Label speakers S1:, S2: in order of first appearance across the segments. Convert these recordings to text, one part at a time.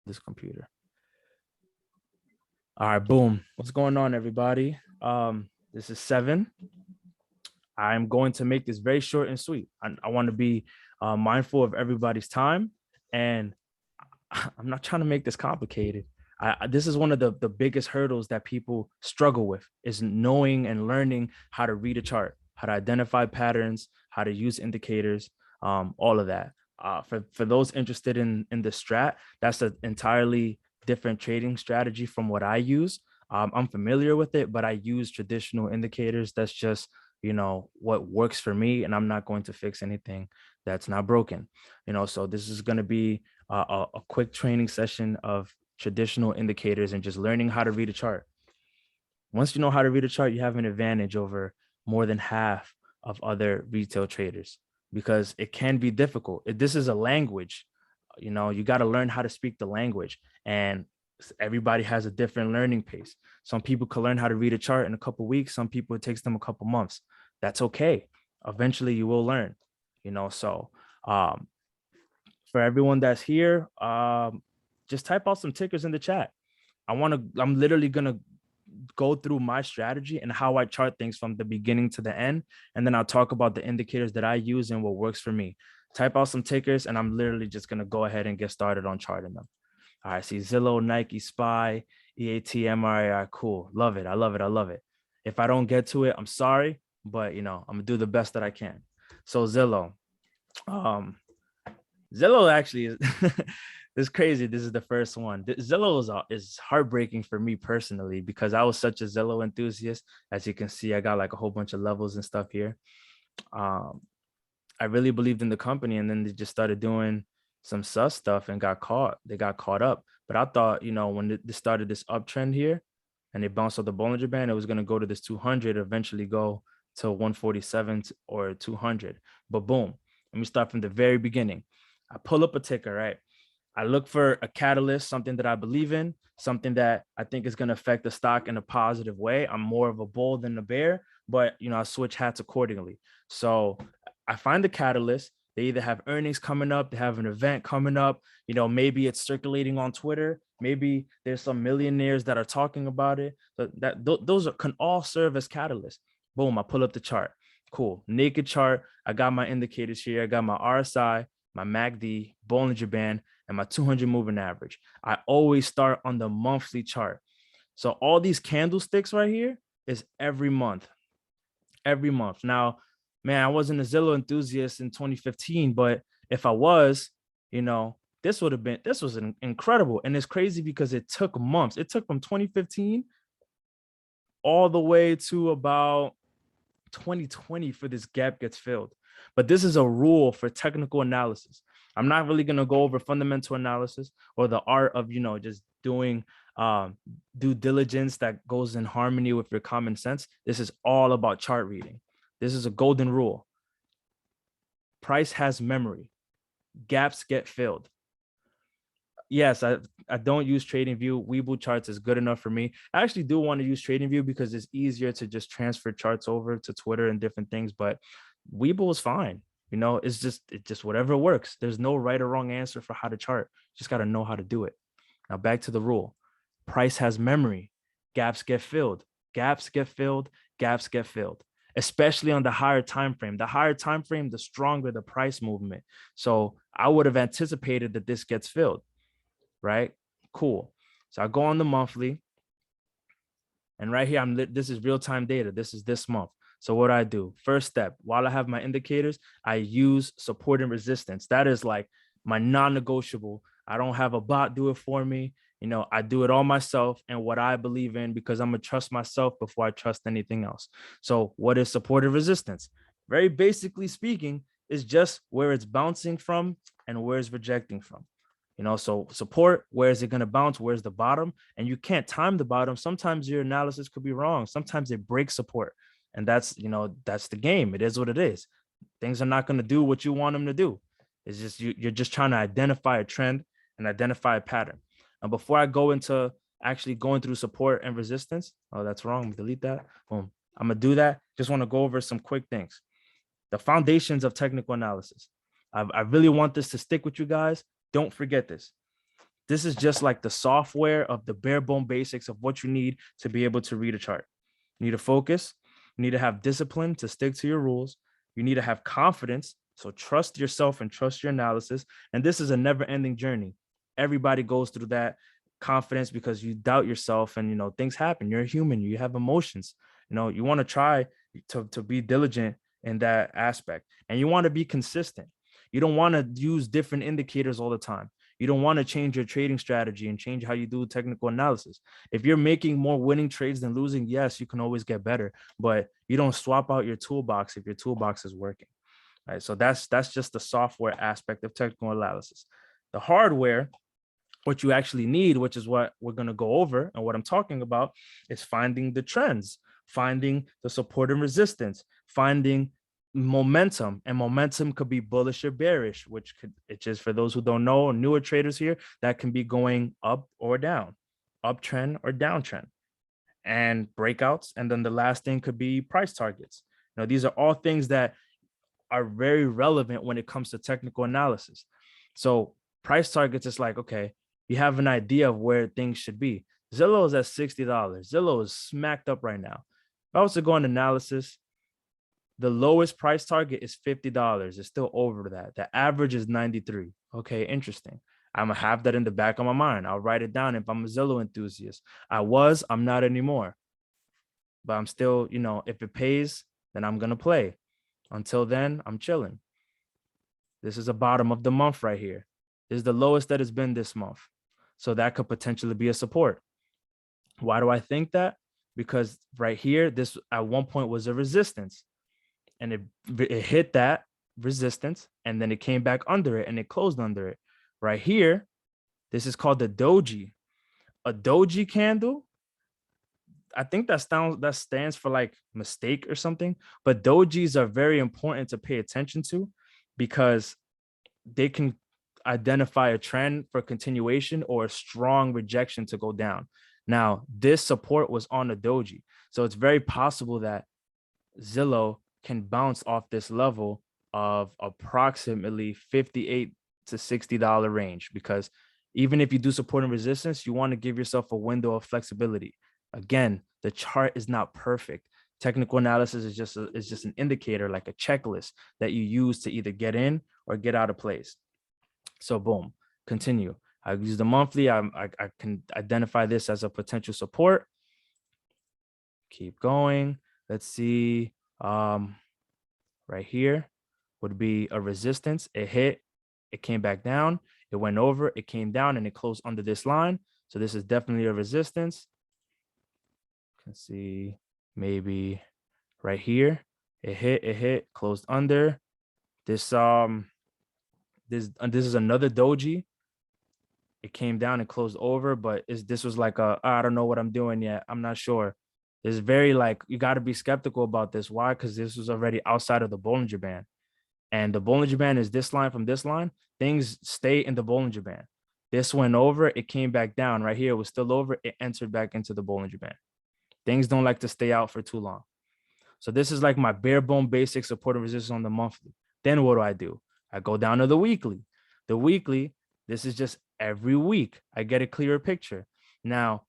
S1: this computer. All right, boom. What's going on, everybody? This is 7. I'm going to make this very short and sweet. I want to be mindful of everybody's time, and I'm not trying to make this complicated. This is one of the biggest hurdles that people struggle with, is knowing and learning how to read a chart, how to identify patterns, how to use indicators, all of that. For those interested in the strat, that's an entirely different trading strategy from what I use. I'm familiar with it, but I use traditional indicators. That's just, what works for me, and I'm not going to fix anything that's not broken. So this is going to be a quick training session of traditional indicators and just learning how to read a chart. Once you know how to read a chart, you have an advantage over more than half of other retail traders, because it can be difficult. This is a language. You got to learn how to speak the language, and everybody has a different learning pace. Some people can learn how to read a chart in a couple of weeks. Some people, it takes them a couple months. That's okay. Eventually you will learn, so for everyone that's here, just type out some tickers in the chat. I'm literally going to go through my strategy and how I chart things from the beginning to the end. And then I'll talk about the indicators that I use and what works for me. Type out some tickers, and I'm literally just going to go ahead and get started on charting them. All right, see Zillow, Nike, SPY, EAT, BBY. Cool. Love it. I love it. I love it. If I don't get to it, I'm sorry, but I'm gonna do the best that I can. So Zillow, Zillow actually is this is crazy. This is the first one. Zillow is heartbreaking for me personally, because I was such a Zillow enthusiast. As you can see, I got like a whole bunch of levels and stuff here. I really believed in the company, and then they just started doing some sus stuff and they got caught up. But I thought, when they started this uptrend here and they bounced off the Bollinger Band, it was going to go to this 200, eventually go to 147 or 200. But boom, let me start from the very beginning. I pull up a ticker, right? I look for a catalyst, something that I believe in, something that I think is going to affect the stock in a positive way. I'm more of a bull than a bear, but I switch hats accordingly. So I find the catalyst. They either have earnings coming up, they have an event coming up, maybe it's circulating on Twitter, maybe there's some millionaires that are talking about it. So those can all serve as catalysts. Boom, I pull up the chart. Cool, naked chart. I got my indicators here. I got my RSI, my MACD, Bollinger Band, and my 200 moving average. I always start on the monthly chart. So all these candlesticks right here is every month. Every month. Now, man, I wasn't a Zillow enthusiast in 2015, but if I was, this was incredible. And it's crazy because it took months. It took from 2015 all the way to about 2020 for this gap gets filled. But this is a rule for technical analysis. I'm not really going to go over fundamental analysis or the art of, just doing due diligence that goes in harmony with your common sense. This is all about chart reading. This is a golden rule. Price has memory. Gaps get filled. Yes, I don't use TradingView. Webull charts is good enough for me. I actually do want to use TradingView because it's easier to just transfer charts over to Twitter and different things, but Webull is fine. It's just whatever works. There's no right or wrong answer for how to chart. Just got to know how to do it. Now back to the rule. Price has memory. Gaps get filled. Gaps get filled. Gaps get filled. Especially on the higher time frame. The higher time frame, the stronger the price movement. So I would have anticipated that this gets filled, right? Cool. So I go on the monthly, and right here, this is real-time data. This is this month. So what I do, first step, while I have my indicators, I use support and resistance. That is like my non-negotiable. I don't have a bot do it for me. I do it all myself and what I believe in, because I'm going to trust myself before I trust anything else. So what is support and resistance? Very basically speaking, is just where it's bouncing from and where it's rejecting from. So support, where is it going to bounce? Where's the bottom? And you can't time the bottom. Sometimes your analysis could be wrong. Sometimes it breaks support. And that's the game. It is what it is. Things are not going to do what you want them to do. It's just, you're just trying to identify a trend and identify a pattern. And before I go into actually going through support and resistance, oh, that's wrong. Delete that. Boom. I'm going to do that. Just want to go over some quick things. The foundations of technical analysis. I really want this to stick with you guys. Don't forget this. This is just like the software of the bare bone basics of what you need to be able to read a chart. You need to focus. You need to have discipline to stick to your rules. You need to have confidence. So trust yourself and trust your analysis. And this is a never ending journey. Everybody goes through that confidence because you doubt yourself and, things happen. You're a human. You have emotions. You want to try to be diligent in that aspect, and you want to be consistent. You don't want to use different indicators all the time. You don't want to change your trading strategy and change how you do technical analysis. If you're making more winning trades than losing, yes, you can always get better, but you don't swap out your toolbox if your toolbox is working. Right? So that's just the software aspect of technical analysis. The hardware, what you actually need, which is what we're going to go over and what I'm talking about, is finding the trends, finding the support and resistance, finding momentum. And momentum could be bullish or bearish, which could, it's just for those who don't know, newer traders here, that can be going up or down, uptrend or downtrend, and breakouts. And then the last thing could be price targets. These are all things that are very relevant when it comes to technical analysis. So price targets is like, okay, you have an idea of where things should be. Zillow is at $60. Zillow is smacked up right now. If I was to go on analysis, the lowest price target is $50. It's still over that. The average is 93. Okay, interesting. I'm gonna have that in the back of my mind. I'll write it down if I'm a Zillow enthusiast. I'm not anymore. But I'm still, if it pays, then I'm gonna play. Until then, I'm chilling. This is the bottom of the month right here. This is the lowest that it's been this month. So that could potentially be a support. Why do I think that? Because right here, this at one point was a resistance, and it hit that resistance, and then it came back under it and it closed under it. Right here, this is called the doji. A doji candle, I think that stands for like mistake or something, but dojis are very important to pay attention to because they can identify a trend for continuation or a strong rejection to go down. Now, this support was on a doji, so it's very possible that Zillow can bounce off this level of approximately $58 to $60 range, because even if you do support and resistance, you want to give yourself a window of flexibility. Again, the chart is not perfect. Technical analysis is just an indicator, like a checklist that you use to either get in or get out of place. So boom, continue. I use the monthly. I can identify this as a potential support. Keep going. Let's see. Right here would be a resistance. It hit, it came back down, it went over, it came down, and it closed under this line. So this is definitely a resistance. You can see maybe right here, it hit, closed under. This is another doji. It came down and closed over, but this was like I don't know what I'm doing yet. I'm not sure. It's very like, you got to be skeptical about this. Why? Because this was already outside of the Bollinger Band. And the Bollinger Band is this line from this line. Things stay in the Bollinger Band. This went over, it came back down. Right here, it was still over, it entered back into the Bollinger Band. Things don't like to stay out for too long. So this is like my bare bone basic support and resistance on the monthly. Then what do? I go down to the weekly. The weekly, this is just every week. I get a clearer picture. Now,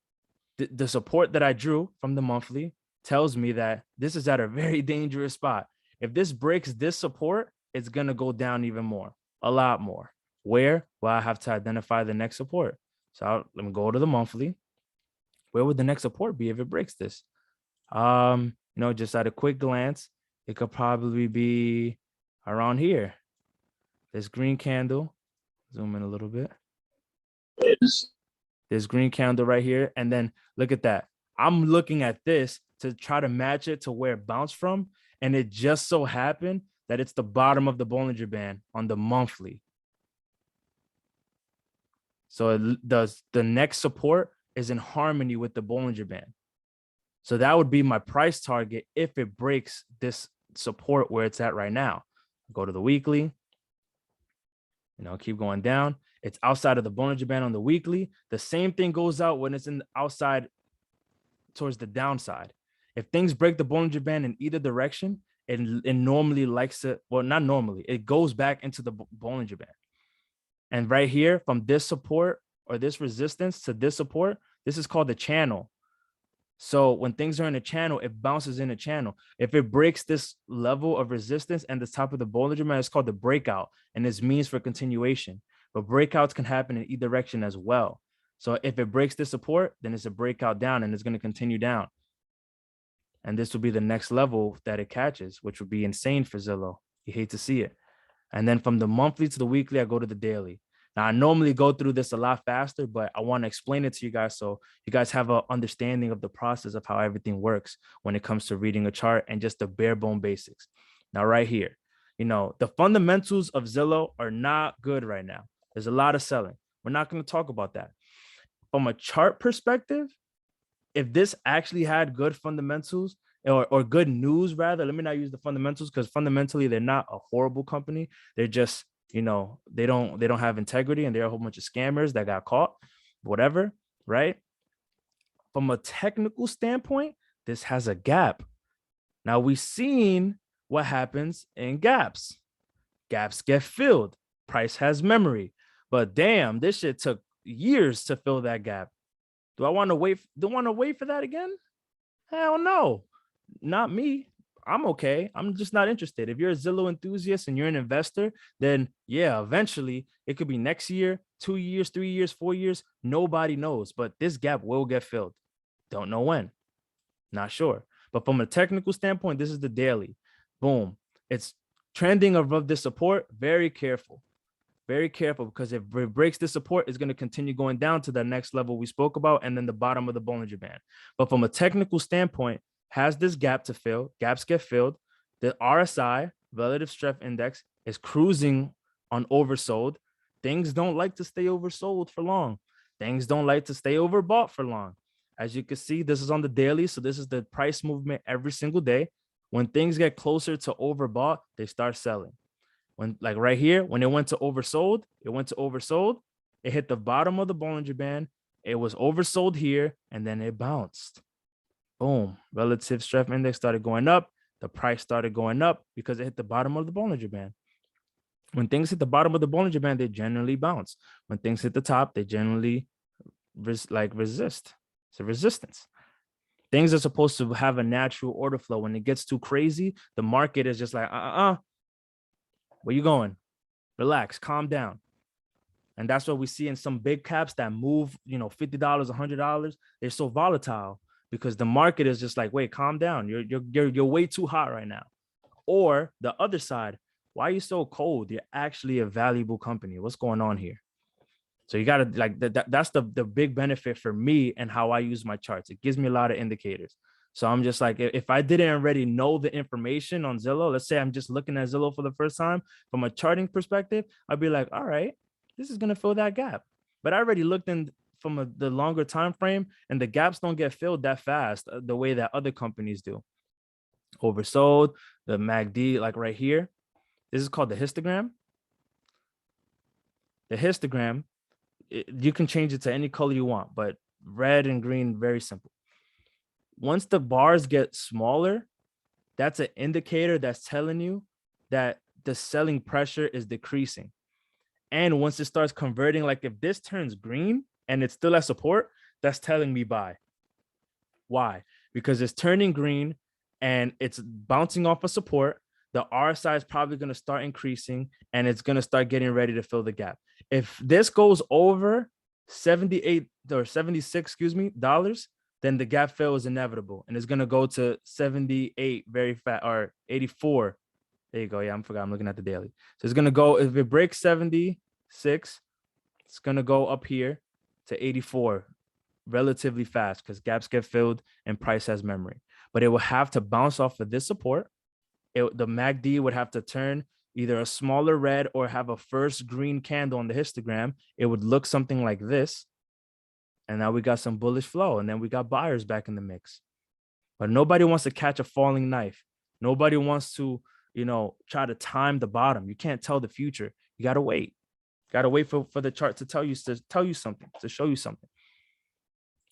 S1: the support that I drew from the monthly tells me that this is at a very dangerous spot. If this breaks this support, it's going to go down even more, a lot more. Where? Well, I have to identify the next support. So let me go to the monthly. Where would the next support be if it breaks this? Just at a quick glance, it could probably be around here. This green candle, zoom in a little bit. This green candle right here. And then look at that. I'm looking at this to try to match it to where it bounced from. And it just so happened that it's the bottom of the Bollinger Band on the monthly. So the next support is in harmony with the Bollinger Band. So that would be my price target if it breaks this support where it's at right now. Go to the weekly, keep going down. It's outside of the Bollinger Band on the weekly. The same thing goes out when it's in the outside towards the downside. If things break the Bollinger Band in either direction, it normally likes to, well, not normally, it goes back into the Bollinger Band. And right here, from this support or this resistance to this support, this is called the channel. So when things are in a channel, it bounces in a channel. If it breaks this level of resistance and the top of the Bollinger Band, it's called the breakout, and this means for continuation. But breakouts can happen in either direction as well. So if it breaks this support, then it's a breakout down and it's going to continue down. And this will be the next level that it catches, which would be insane for Zillow. You hate to see it. And then from the monthly to the weekly, I go to the daily. Now, I normally go through this a lot faster, but I want to explain it to you guys so you guys have an understanding of the process of how everything works when it comes to reading a chart and just the bare bone basics. Now, right here, the fundamentals of Zillow are not good right now. There's a lot of selling. We're not going to talk about that. From a chart perspective, if this actually had good fundamentals or good news, rather, let me not use the fundamentals because fundamentally they're not a horrible company. They're just, they don't have integrity and they're a whole bunch of scammers that got caught, whatever, right? From a technical standpoint, this has a gap. Now we've seen what happens in gaps. Gaps get filled. Price has memory, but damn, this shit took years to fill that gap. Do I want to wait? Don't want to wait for that again? Hell no, not me. I'm okay. I'm just not interested. If you're a Zillow enthusiast and you're an investor, then yeah, eventually it could be next year, 2 years, 3 years, 4 years. Nobody knows, but this gap will get filled. Don't know when. Not sure. But from a technical standpoint, this is the daily. Boom. It's trending above this support. Very careful. Very careful, because if it breaks the support, it's going to continue going down to the next level we spoke about, and then the bottom of the Bollinger Band. But from a technical standpoint, has this gap to fill. Gaps get filled. The RSI, relative strength index, is cruising on oversold. Things don't like to stay oversold for long. Things don't like to stay overbought for long. As you can see, this is on the daily, so this is the price movement every single day. When things get closer to overbought, they start selling. When, like right here, when it went to oversold, it hit the bottom of the Bollinger Band. It was oversold here, and then it bounced. Boom. Relative strength index started going up. The price started going up because it hit the bottom of the Bollinger Band. When things hit the bottom of the Bollinger Band, they generally bounce. When things hit the top, they generally resist. It's a resistance. Things are supposed to have a natural order flow. When it gets too crazy, the market is just like, where you going? Relax, calm down. And that's what we see in some big caps that move, $50, $100. They're so volatile because the market is just like, wait, calm down. You're way too hot right now. Or the other side, why are you so cold? You're actually a valuable company. What's going on here? So you got to that's the big benefit for me and how I use my charts. It gives me a lot of indicators. So I'm just like, if I didn't already know the information on Zillow, let's say I'm just looking at Zillow for the first time from a charting perspective, I'd be like, all right, this is going to fill that gap. But I already looked in from the longer time frame, and the gaps don't get filled that fast the way that other companies do. Oversold, the MACD, like right here. This is called the histogram. The histogram, you can change it to any color you want, but red and green, very simple. Once the bars get smaller, that's an indicator that's telling you that the selling pressure is decreasing. And once it starts converting, like if this turns green and it's still at support, that's telling me buy. Why? Because it's turning green and it's bouncing off of support. The RSI is probably going to start increasing and it's going to start getting ready to fill the gap. If this goes over 78 or 76, dollars, then the gap fill is inevitable and it's going to go to 78 very fast, or 84. There you go. Yeah, I forgot. I'm looking at the daily. So it's going to go, if it breaks 76, it's going to go up here to 84 relatively fast because gaps get filled and price has memory. But it will have to bounce off of this support. The MACD would have to turn either a smaller red or have a first green candle on the histogram. It would look something like this. And now we got some bullish flow, and then we got buyers back in the mix. But nobody wants to catch a falling knife. Nobody wants to, try to time the bottom. You can't tell the future. You got to wait. Got to wait for the chart to tell you something, to show you something.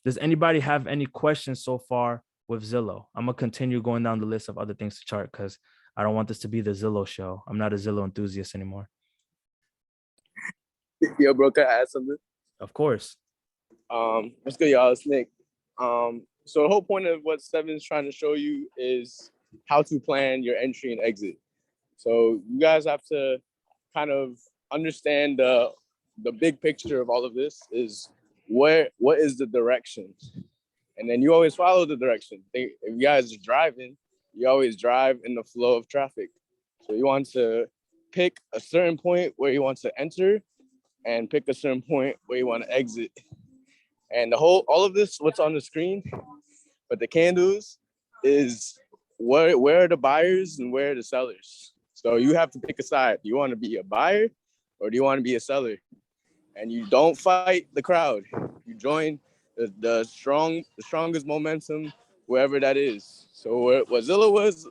S1: Does anybody have any questions so far with Zillow? I'm going to continue going down the list of other things to chart because I don't want this to be the Zillow show. I'm not a Zillow enthusiast anymore.
S2: Yo, bro, can I add something?
S1: Of course.
S2: What's good, y'all? It's Nick. So the whole point of what Seven's trying to show you is how to plan your entry and exit. So you guys have to kind of understand the big picture of all of this is what is the direction, and then you always follow the direction. If you guys are driving, you always drive in the flow of traffic. So you want to pick a certain point where you want to enter, and pick a certain point where you want to exit. And all of this, what's on the screen, but the candles is where are the buyers and where are the sellers. So you have to pick a side. Do you want to be a buyer or do you want to be a seller? And you don't fight the crowd. You join the strongest momentum, wherever that is. So what Zillow was,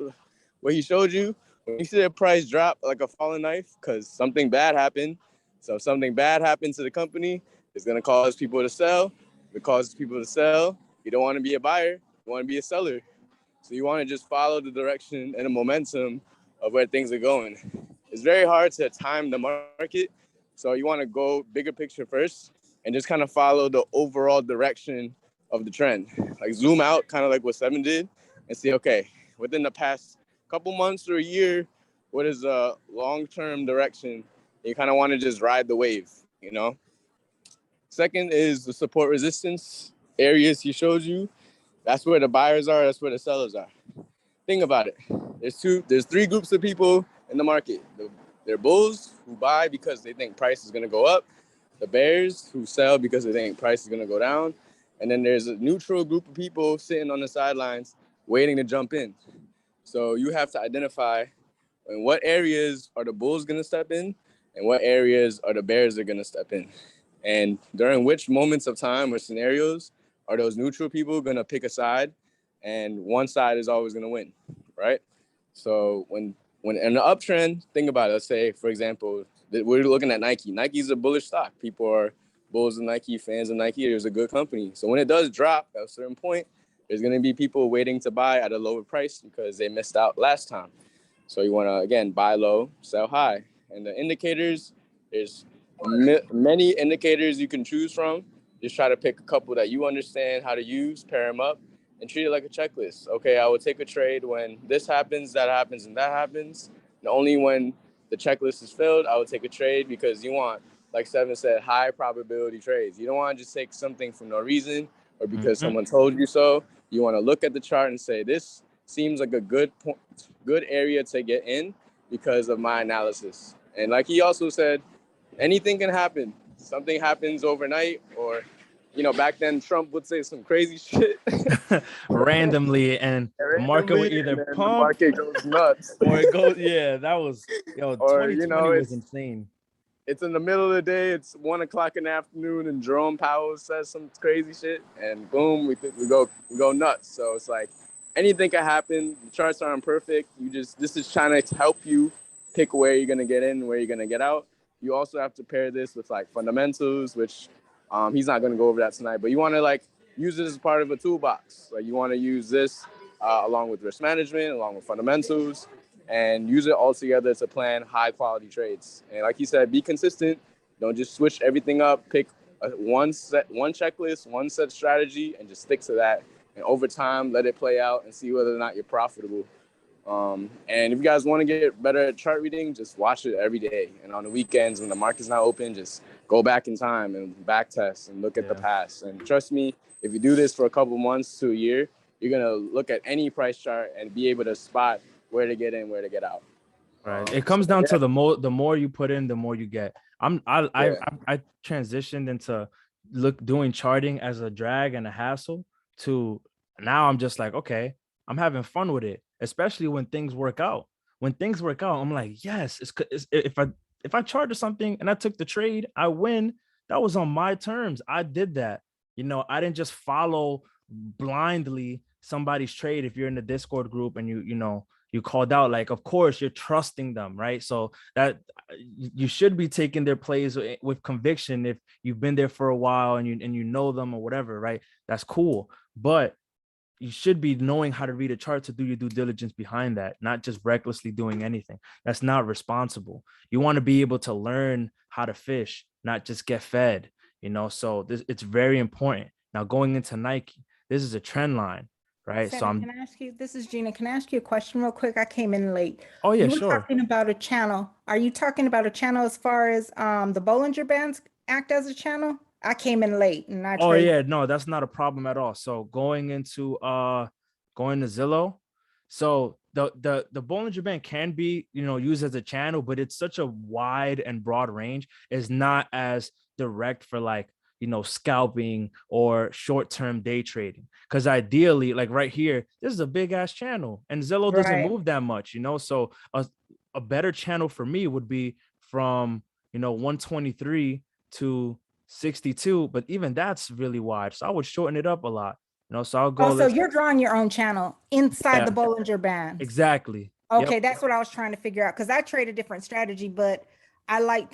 S2: what he showed you, when you see the price drop like a falling knife, because something bad happened. So if something bad happened to the company, it's gonna cause people to sell. If it causes people to sell, you don't want to be a buyer, you want to be a seller. So you want to just follow the direction and the momentum of where things are going. It's very hard to time the market. So you want to go bigger picture first and just kind of follow the overall direction of the trend. Like zoom out, kind of like what Seven did, and see, okay, within the past couple months or a year, what is a long-term direction? You kind of want to just ride the wave, you know? Second is the support resistance areas he showed you. That's where the buyers are, that's where the sellers are. Think about it. There's three groups of people in the market. They're bulls who buy because they think price is gonna go up, the bears who sell because they think price is gonna go down, and then there's a neutral group of people sitting on the sidelines waiting to jump in. So you have to identify in what areas are the bulls gonna step in and what areas are the bears are gonna step in. And during which moments of time or scenarios are those neutral people gonna pick a side, and one side is always gonna win, right? So when in the uptrend, think about it. Let's say, for example, we're looking at Nike. Nike's a bullish stock. People are bulls of Nike, fans of Nike. It was a good company. So when it does drop at a certain point, there's gonna be people waiting to buy at a lower price because they missed out last time. So you wanna, again, buy low, sell high. And the indicators, there's many indicators you can choose from. Just try to pick a couple that you understand how to use, pair them up, and treat it like a checklist. Okay, I will take a trade when this happens, that happens, and that happens. And only when the checklist is filled, I will take a trade, because you want, like Seven said, high probability trades. You don't want to just take something for no reason or because someone told you so. You want to look at the chart and say, this seems like a good area to get in because of my analysis. And like he also said, anything can happen. Something happens overnight, or, back then Trump would say some crazy shit
S1: Randomly, and the market would
S2: randomly, and
S1: either
S2: then the
S1: pump
S2: market goes nuts.
S1: or it goes. Yeah, that was,
S2: Or
S1: 2020 was insane.
S2: it's in the middle of the day, it's 1:00 in the afternoon, and Jerome Powell says some crazy shit, and boom, we go nuts. So it's like anything can happen. The charts aren't perfect. This is trying to help you pick where you're gonna get in, where you're gonna get out. You also have to pair this with like fundamentals, which he's not gonna go over that tonight. But you want to like use it as part of a toolbox. Like you want to use this along with risk management, along with fundamentals, and use it all together to plan high quality trades. And like he said, be consistent. Don't just switch everything up. Pick one checklist, one set strategy, and just stick to that. And over time, let it play out and see whether or not you're profitable. And if you guys want to get better at chart reading, just watch it every day. And on the weekends when the market's not open, just go back in time and back test and look at the past. And trust me, if you do this for a couple months to a year, you're going to look at any price chart and be able to spot where to get in, where to get out.
S1: Right. It comes down to the more you put in, the more you get. I transitioned into doing charting as a drag and a hassle to now I'm just like, okay, I'm having fun with it, especially when things work out. When things work out, I'm like, yes, if I charted something and I took the trade, I win. That was on my terms. I did that. I didn't just follow blindly somebody's trade. If you're in the Discord group and you called out, like, of course you're trusting them, right? So that you should be taking their plays with conviction if you've been there for a while and you know them or whatever, right? That's cool. But you should be knowing how to read a chart to do your due diligence behind that, not just recklessly doing anything. That's not responsible. You want to be able to learn how to fish, not just get fed. So this, it's very important. Now going into Nike, this is a trend line, right? So
S3: Seven, can I ask you, this is Gina, can I ask you a question real quick? I came in late.
S1: oh yeah,
S3: You were
S1: sure.
S3: talking about a channel. Are you talking about a channel as far as the Bollinger Bands act as a channel? I came in late and I
S1: Oh
S3: trade.
S1: yeah, no, that's not a problem at all. So going to Zillow. So the Bollinger Band can be, used as a channel, but it's such a wide and broad range. It's not as direct for like, scalping or short-term day trading. Because ideally, like right here, this is a big ass channel and Zillow doesn't
S3: Right.
S1: move that much. So a better channel for me would be from, 123 to 62, but even that's really wide. So I would shorten it up a lot. So I'll go,
S3: Oh, so
S1: let's,
S3: you're drawing your own channel inside
S1: yeah,
S3: the Bollinger Bands.
S1: exactly. Yep.
S3: Okay, that's what I was trying to figure out because I trade a different strategy, but I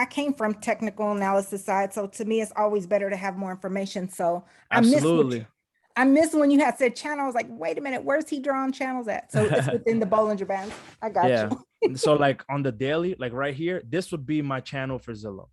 S3: came from technical analysis side. So to me, it's always better to have more information. So
S1: Absolutely.
S3: I missed when you had said channel. I was like, wait a minute, where's he drawing channels at? So it's within the Bollinger Bands. I got you.
S1: Yeah. So like on the daily, like right here, this would be my channel for Zillow,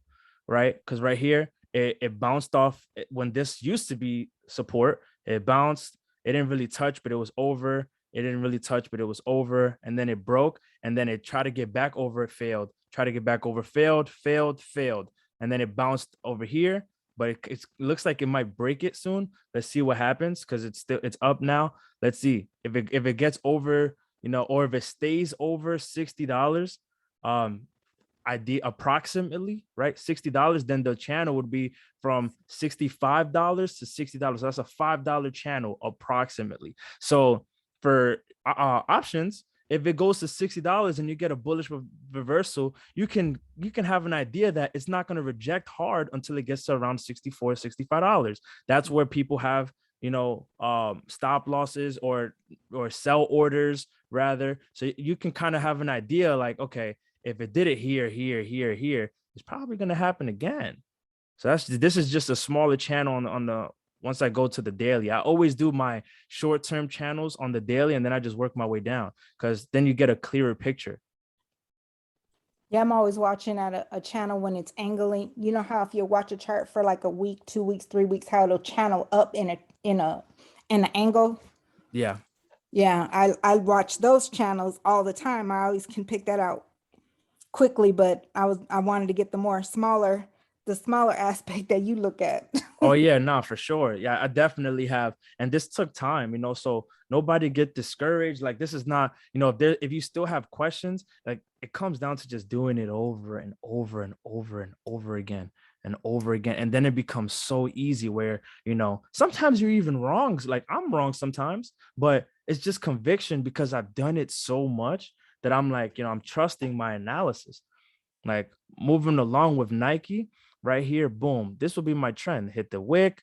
S1: right? Because right here, it bounced off when this used to be support. It bounced. It didn't really touch, but it was over. It didn't really touch, but it was over. And then it broke. And then it tried to get back over. It failed. Tried to get back over. Failed. Failed. Failed. And then it bounced over here. But it looks like it might break it soon. Let's see what happens because it's up now. Let's see if it gets over, or if it stays over $60, approximately, right? $60, then the channel would be from $65 to $60. So that's a $5 channel approximately. So for options, if it goes to $60 and you get a bullish reversal, you can have an idea that it's not going to reject hard until it gets to around $64, $65. That's where people have stop losses or sell orders rather. So you can kind of have an idea like, okay, if it did it here, it's probably going to happen again. So this is just a smaller channel on the once I go to the daily. I always do my short-term channels on the daily and then I just work my way down because then you get a clearer picture.
S3: Yeah, I'm always watching at a channel when it's angling. You know how if you watch a chart for like a week, 2 weeks, 3 weeks, how it'll channel up in an angle.
S1: Yeah.
S3: Yeah, I watch those channels all the time. I always can pick that out quickly, but I wanted to get the smaller aspect that you look at.
S1: Oh yeah, no, for sure. Yeah, I definitely have. And this took time, so nobody get discouraged. Like this is not, if you still have questions, like it comes down to just doing it over and over and over and over again and over again. And then it becomes so easy where, sometimes you're even wrong. Like I'm wrong sometimes, but it's just conviction because I've done it so much that I'm like, I'm trusting my analysis. Like moving along with Nike right here, boom, this will be my trend. Hit the wick,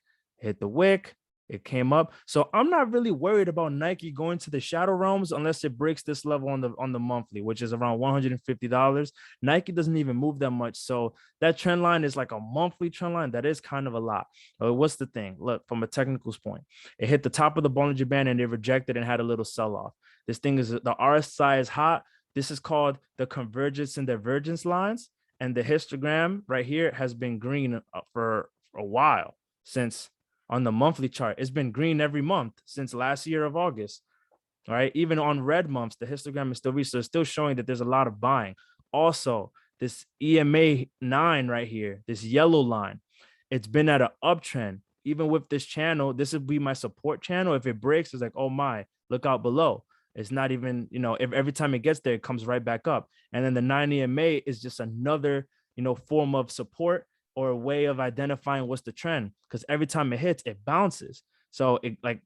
S1: it came up. So I'm not really worried about Nike going to the shadow realms unless it breaks this level on the monthly, which is around $150. Nike doesn't even move that much. So that trend line is like a monthly trend line. That is kind of a lot. What's the thing? Look, from a technical point, it hit the top of the Bollinger Band and it rejected and had a little sell-off. This thing is the RSI is hot. This is called the convergence and divergence lines. And the histogram right here has been green for a while since on the monthly chart. It's been green every month since last year of August. All right. Even on red months, the histogram is still reached. So it's still showing that there's a lot of buying. Also, this EMA 9 right here, this yellow line, it's been at an uptrend. Even with this channel, this would be my support channel. If it breaks, it's like, oh my, look out below. It's not even, if every time it gets there, it comes right back up. And then the 9 EMA is just another, form of support or a way of identifying what's the trend. Because every time it hits, it bounces. So it like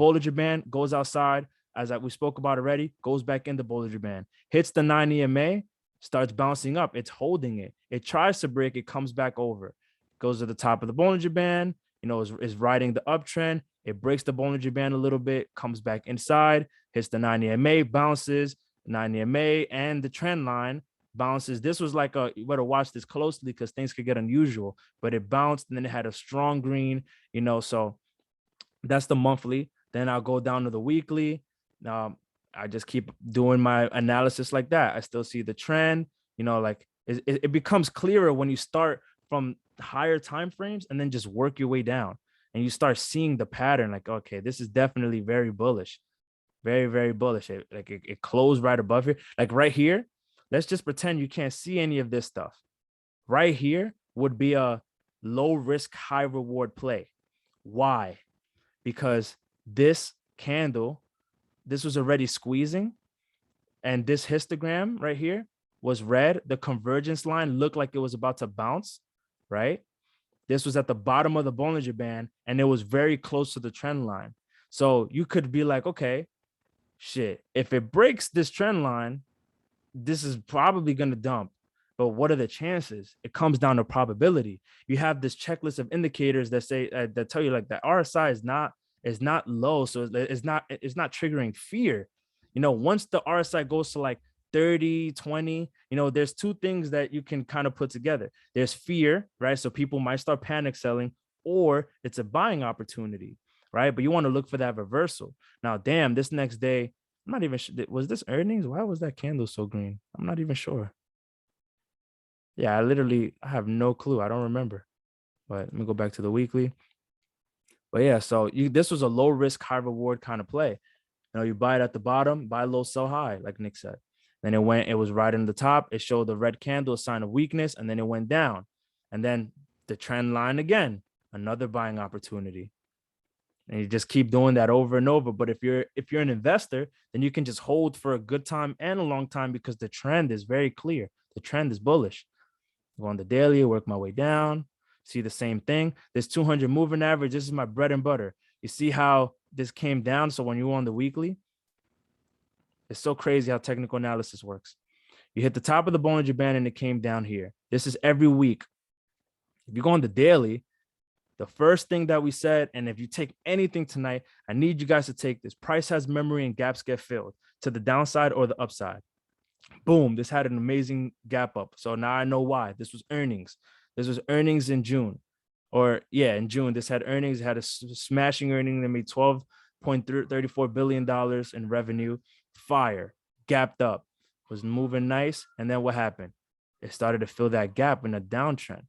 S1: Bollinger Band goes outside, as we spoke about already, goes back into Bollinger Band, hits the 9 EMA, starts bouncing up. It's holding it. It tries to break, it comes back over, goes to the top of the Bollinger Band, is riding the uptrend. It breaks the Bollinger Band a little bit, comes back inside, hits the 9 EMA, bounces, 9 EMA, and the trend line bounces. This was like you better watch this closely because things could get unusual, but it bounced and then it had a strong green, so that's the monthly. Then I'll go down to the weekly. I just keep doing my analysis like that. I still see the trend, like it becomes clearer when you start from higher time frames and then just work your way down. And you start seeing the pattern like, okay, this is definitely very bullish, very, very bullish. It closed right above here. Like right here, let's just pretend you can't see any of this stuff. Right here would be a low risk, high reward play. Why? Because this candle, this was already squeezing, and this histogram right here was red. The convergence line looked like it was about to bounce, right? This was at the bottom of the Bollinger Band, and it was very close to the trend line. So you could be like, okay, shit, if it breaks this trend line, this is probably going to dump. But what are the chances? It comes down to probability. You have this checklist of indicators that say that tell you like that RSI is not low, so it's not triggering fear. You know, once the RSI goes to like 30, 20, you know, there's two things that you can kind of put together. There's fear, right? So people might start panic selling, or it's a buying opportunity, right? But you want to look for that reversal. Now, damn, this next day, I'm not even sure. Was this earnings? Why was that candle so green? I'm not even sure. Yeah, I have no clue. I don't remember. But let me go back to the weekly. But yeah, so this was a low risk, high reward kind of play. You know, you buy it at the bottom, buy low, sell high, like Nick said. Then it was right in the top. It showed the red candle, a sign of weakness, and then it went down. And then the trend line again, another buying opportunity. And you just keep doing that over and over. But if you're an investor, then you can just hold for a good time and a long time because the trend is very clear. The trend is bullish. Go on the daily, work my way down, see the same thing. This 200 moving average, this is my bread and butter. You see how this came down? So when you're on the weekly, it's so crazy how technical analysis works. You hit the top of the Bollinger Band and it came down here. This is every week. If you go on the daily, the first thing that we said, and if you take anything tonight, I need you guys to take this. Price has memory and gaps get filled to the downside or the upside. Boom, this had an amazing gap up. So now I know why. This was earnings. This was earnings in June. Or yeah, in June, this had earnings. It had a smashing earning. They made $12.34 billion in revenue. Fire, gapped up, was moving nice. And then what happened? It started to fill that gap in a downtrend.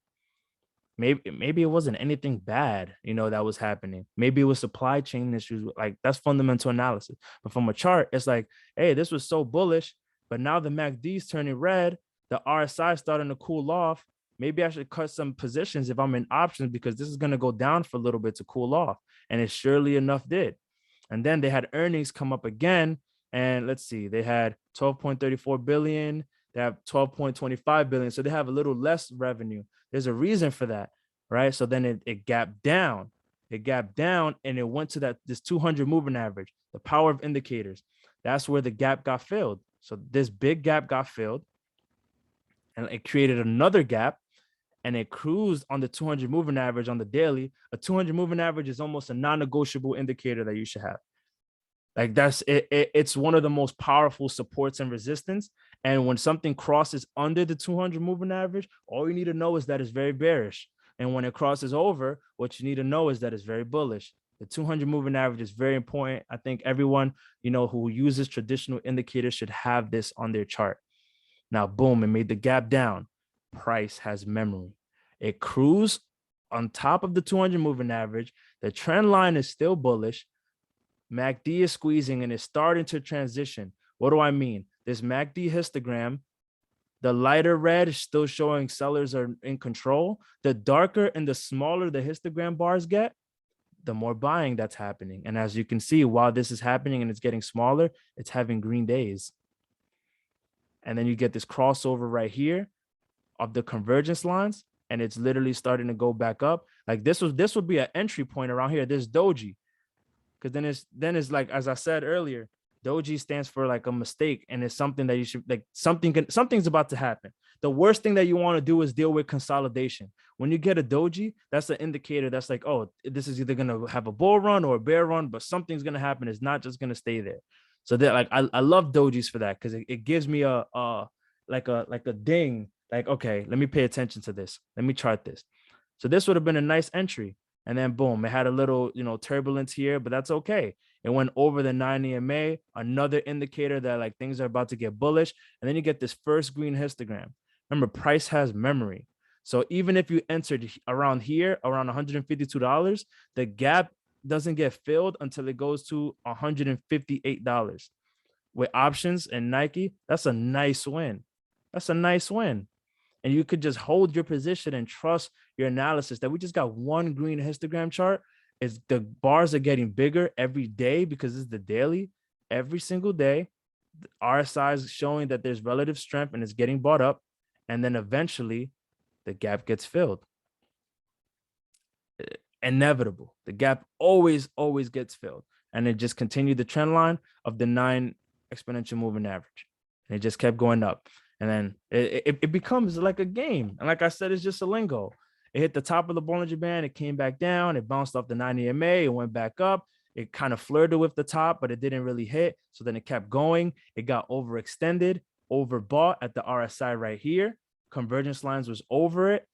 S1: Maybe it wasn't anything bad, you know, that was happening. Maybe it was supply chain issues. Like that's fundamental analysis. But from a chart, it's like, hey, this was so bullish, but now the MACD is turning red. The RSI is starting to cool off. Maybe I should cut some positions if I'm in options because this is going to go down for a little bit to cool off. And it surely enough did. And then they had earnings come up again. And let's see, they had 12.34 billion. They have 12.25 billion. So they have a little less revenue. There's a reason for that, right? So then it gapped down. It gapped down and it went to this 200 moving average, the power of indicators. That's where the gap got filled. So this big gap got filled and it created another gap and it cruised on the 200 moving average on the daily. A 200 moving average is almost a non-negotiable indicator that you should have. Like that's it. It's one of the most powerful supports and resistance. And when something crosses under the 200 moving average, all you need to know is that it's very bearish. And when it crosses over, what you need to know is that it's very bullish. The 200 moving average is very important. I think everyone, you know, who uses traditional indicators should have this on their chart. Now, boom, it made the gap down. Price has memory. It cruised on top of the 200 moving average. The trend line is still bullish. MACD is squeezing and it's starting to transition. What do I mean? This MACD histogram, the lighter red is still showing sellers are in control. The darker and the smaller the histogram bars get, the more buying that's happening. And as you can see, while this is happening and it's getting smaller, it's having green days. And then you get this crossover right here of the convergence lines, and it's literally starting to go back up. Like this would be an entry point around here. This doji. Because then it's like, as I said earlier, doji stands for like a mistake, and it's something that you should like something's about to happen. The worst thing that you want to do is deal with consolidation. When you get a doji, that's an indicator that's like, oh, this is either gonna have a bull run or a bear run, but something's gonna happen. It's not just gonna stay there. So that like I love dojis for that because it gives me a ding. Like, okay, let me pay attention to this. Let me chart this. So this would have been a nice entry. And then boom, it had a little, you know, turbulence here, but that's okay. It went over the 9 EMA, another indicator that like things are about to get bullish. And then you get this first green histogram. Remember, price has memory. So even if you entered around here, around $152, the gap doesn't get filled until it goes to $158. With options and Nike, that's a nice win. That's a nice win. And you could just hold your position and trust your analysis that we just got one green histogram chart. Is the bars are getting bigger every day because it's the daily. Every single day, the RSI is showing that there's relative strength and it's getting bought up. And then eventually the gap gets filled. Inevitable. The gap always gets filled. And it just continued the trend line of the 9 exponential moving average. And it just kept going up. And then it becomes like a game. And like I said, it's just a lingo. It hit the top of the Bollinger Band. It came back down. It bounced off the 9 EMA. It went back up. It kind of flirted with the top, but it didn't really hit. So then it kept going. It got overextended, overbought at the RSI right here. Convergence lines was over it.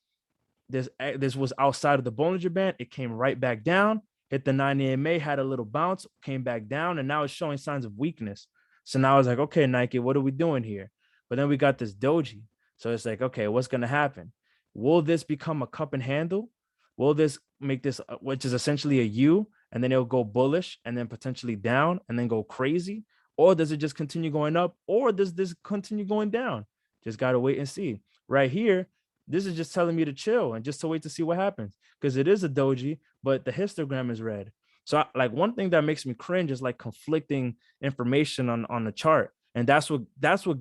S1: This was outside of the Bollinger Band. It came right back down, hit the 9 EMA, had a little bounce, came back down, and now it's showing signs of weakness. So now I was like, okay, Nike, what are we doing here? But then we got this doji. So it's like, okay, what's going to happen? Will this become a cup and handle? Will this make this, which is essentially a U, and then it'll go bullish and then potentially down and then go crazy? Or does it just continue going up? Or does this continue going down? Just got to wait and see. Right here, this is just telling me to chill and just to wait to see what happens, because it is a doji, but the histogram is red. So like one thing that makes me cringe is like conflicting information on the chart. And that's what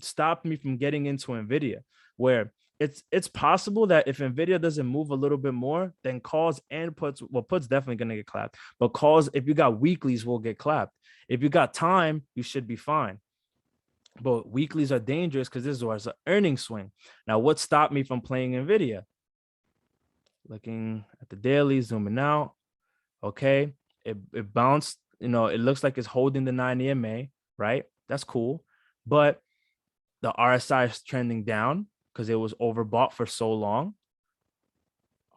S1: stopped me from getting into NVIDIA, where it's possible that if NVIDIA doesn't move a little bit more, then calls and puts, well, puts definitely going to get clapped, but calls, if you got weeklies, will get clapped. If you got time, you should be fine. But weeklies are dangerous because this was an earnings swing. Now, what stopped me from playing NVIDIA? Looking at the daily, zooming out. Okay, it bounced. You know, it looks like it's holding the 9 EMA, right? That's cool. But the RSI is trending down because it was overbought for so long.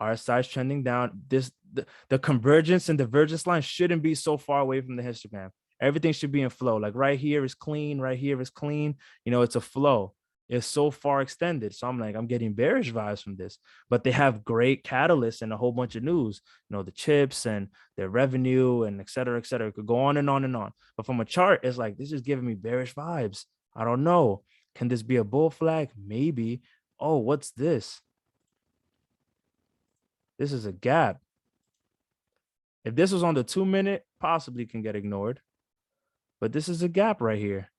S1: RSI is trending down. The convergence and divergence line shouldn't be so far away from the histogram. Everything should be in flow. Like right here is clean, right here is clean. You know, it's a flow. It's so far extended. So I'm like, I'm getting bearish vibes from this. But they have great catalysts and a whole bunch of news. You know, the chips and their revenue and et cetera, et cetera. It could go on and on and on. But from a chart, it's like, this is giving me bearish vibes. I don't know. Can this be a bull flag? Maybe. Oh, what's this? This is a gap. If this was on the 2-minute, possibly can get ignored. But this is a gap right here.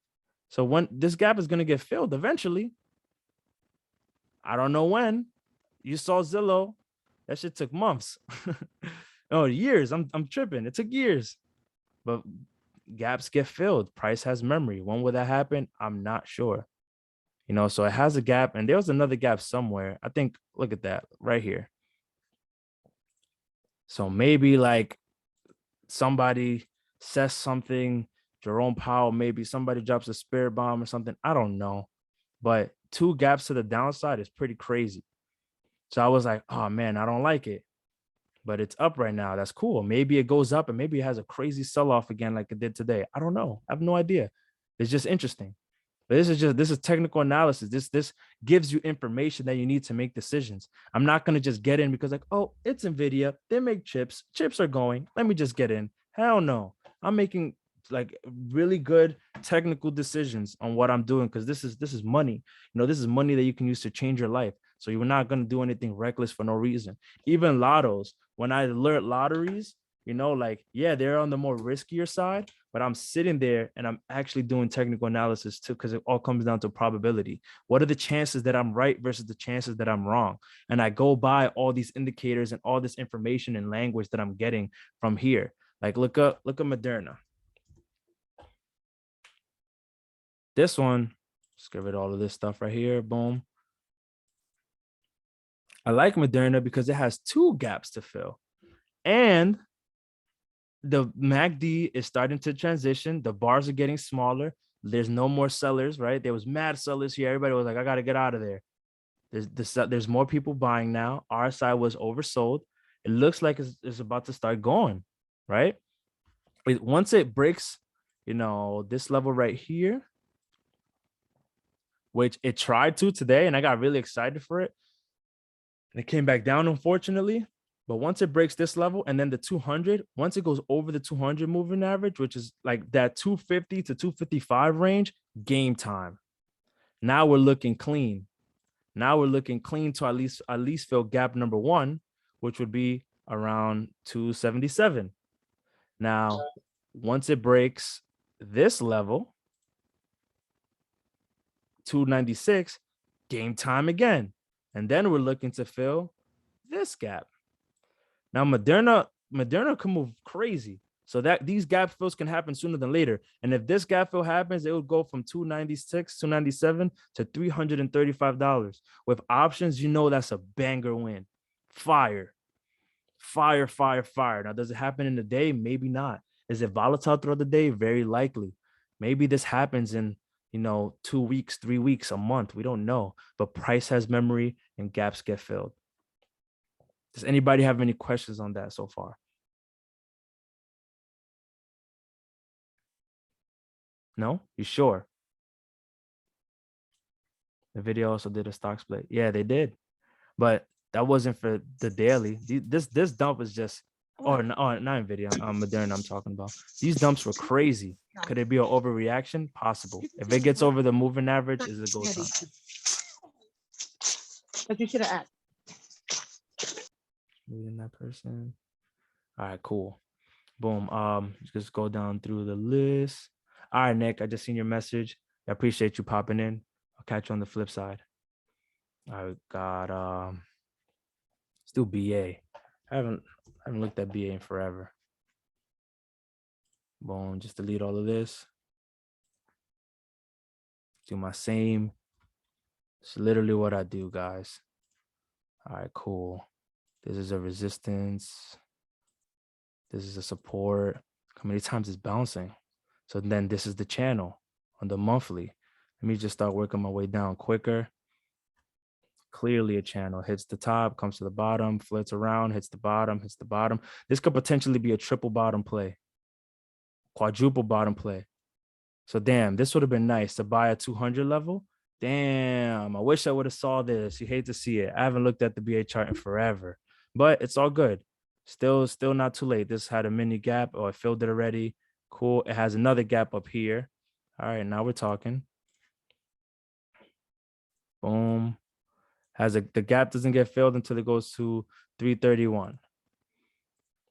S1: So when this gap is going to get filled eventually, I don't know when. You saw Zillow. That shit took months. Oh, years. I'm tripping. It took years. But gaps get filled. Price has memory. When will that happen? I'm not sure. You know, so it has a gap, and there was another gap somewhere. I think, look at that right here. So maybe like somebody says something, Jerome Powell, maybe somebody drops a spirit bomb or something. I don't know. But 2 gaps to the downside is pretty crazy. So I was like, oh man, I don't like it. But it's up right now. That's cool. Maybe it goes up and maybe it has a crazy sell-off again like it did today. I don't know. I have no idea. It's just interesting. But this is technical analysis. This gives you information that you need to make decisions. I'm not going to just get in because like, oh, it's NVIDIA. They make chips. Chips are going. Let me just get in. Hell no. I'm making like really good technical decisions on what I'm doing, because this is money. You know, this is money that you can use to change your life. So you're not going to do anything reckless for no reason. Even lottos, when I alert lotteries, you know, like, yeah, they're on the more riskier side, but I'm sitting there and I'm actually doing technical analysis too, because it all comes down to probability. What are the chances that I'm right versus the chances that I'm wrong? And I go by all these indicators and all this information and language that I'm getting from here. Like look at Moderna. This one, just get rid of all of this stuff right here. Boom. I like Moderna because it has 2 gaps to fill. And the MACD is starting to transition. The bars are getting smaller. There's no more sellers, right? There was mad sellers here. Everybody was like, I got to get out of there. There's more people buying now. RSI was oversold. It looks like it's about to start going, right? Once it breaks, you know, this level right here, which it tried to today, and I got really excited for it. And it came back down, unfortunately. But once it breaks this level and then the 200, once it goes over the 200 moving average, which is like that 250 to 255 range, game time. Now we're looking clean. Now we're looking clean to at least fill gap number one, which would be around 277. Now, once it breaks this level, 296, game time again. And then we're looking to fill this gap. Now, Moderna can move crazy. So that these gap fills can happen sooner than later. And if this gap fill happens, it would go from 296, 297 to $335. With options, you know that's a banger win. Fire. Fire, fire, fire. Now, does it happen in the day? Maybe not. Is it volatile throughout the day? Very likely. Maybe this happens in 2 weeks, 3 weeks, a month. We don't know. But price has memory and gaps get filled. Does anybody have any questions on that so far? No? You sure? The video also did a stock split. Yeah, they did. But that wasn't for the daily. This dump is just, not NVIDIA, Moderna I'm talking about. These dumps were crazy. Could it be an overreaction? Possible. If it gets over the moving average, is it go time?
S4: But you should have asked.
S1: Reading that person. All right, cool. Boom. Just go down through the list. All right, Nick, I just seen your message. I appreciate you popping in. I'll catch you on the flip side. I got let's do BA. I haven't looked at BA in forever. Boom, just delete all of this. Do my same. It's literally what I do, guys. All right, cool. This is a resistance. This is a support. How many times it's bouncing? So then this is the channel on the monthly. Let me just start working my way down quicker. Clearly a channel. Hits the top, comes to the bottom, flits around, hits the bottom, hits the bottom. This could potentially be a triple bottom play, quadruple bottom play. So damn, this would have been nice to buy a 200 level. Damn, I wish I would have saw this. You hate to see it. I haven't looked at the BA chart in forever, but it's all good. Still not too late. This had a mini gap. Oh, I filled it already. Cool. It has another gap up here. All right, now we're talking. Boom. The gap doesn't get filled until it goes to 331.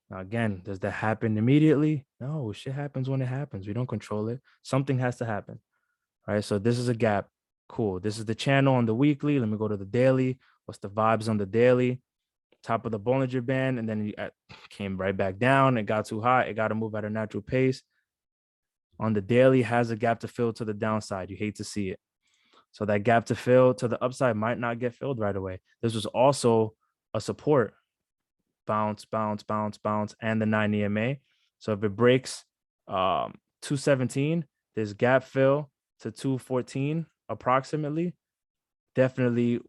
S1: Now, again, does that happen immediately? No, shit happens when it happens. We don't control it. Something has to happen. All right, so this is a gap. Cool. This is the channel on the weekly. Let me go to the daily. What's the vibes on the daily? Top of the Bollinger Band, and then it came right back down. It got too hot. It got to move at a natural pace. On the daily, has a gap to fill to the downside. You hate to see it. So that gap to fill to the upside might not get filled right away. This was also a support. Bounce, bounce, bounce, bounce, and the 9 EMA. So if it breaks 217, this gap fill to 214 approximately definitely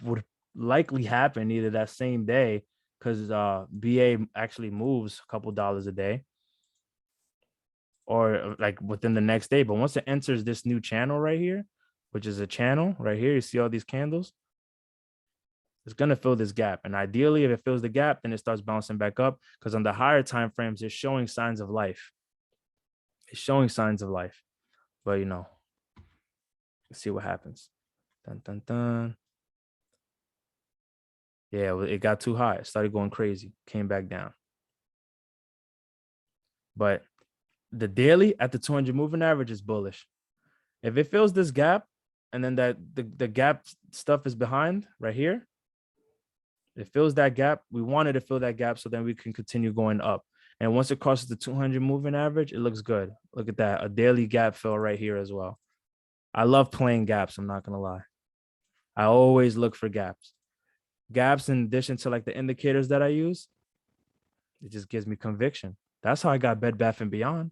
S1: would likely happen either that same day, because BA actually moves a couple dollars a day, or like within the next day. But once it enters this new channel right here, which is a channel right here, you see all these candles, it's going to fill this gap. And ideally, if it fills the gap, then it starts bouncing back up, because on the higher time frames, it's showing signs of life. It's showing signs of life. But, let's see what happens. Dun, dun, dun. Yeah, it got too high. It started going crazy. Came back down. But the daily at the 200 moving average is bullish. If it fills this gap, and then the gap stuff is behind right here, it fills that gap. We wanted to fill that gap so then we can continue going up. And once it crosses the 200 moving average, it looks good. Look at that. A daily gap fill right here as well. I love playing gaps. I'm not going to lie. I always look for gaps. Gaps in addition to like the indicators that I use, it just gives me conviction. That's how I got Bed Bath & Beyond.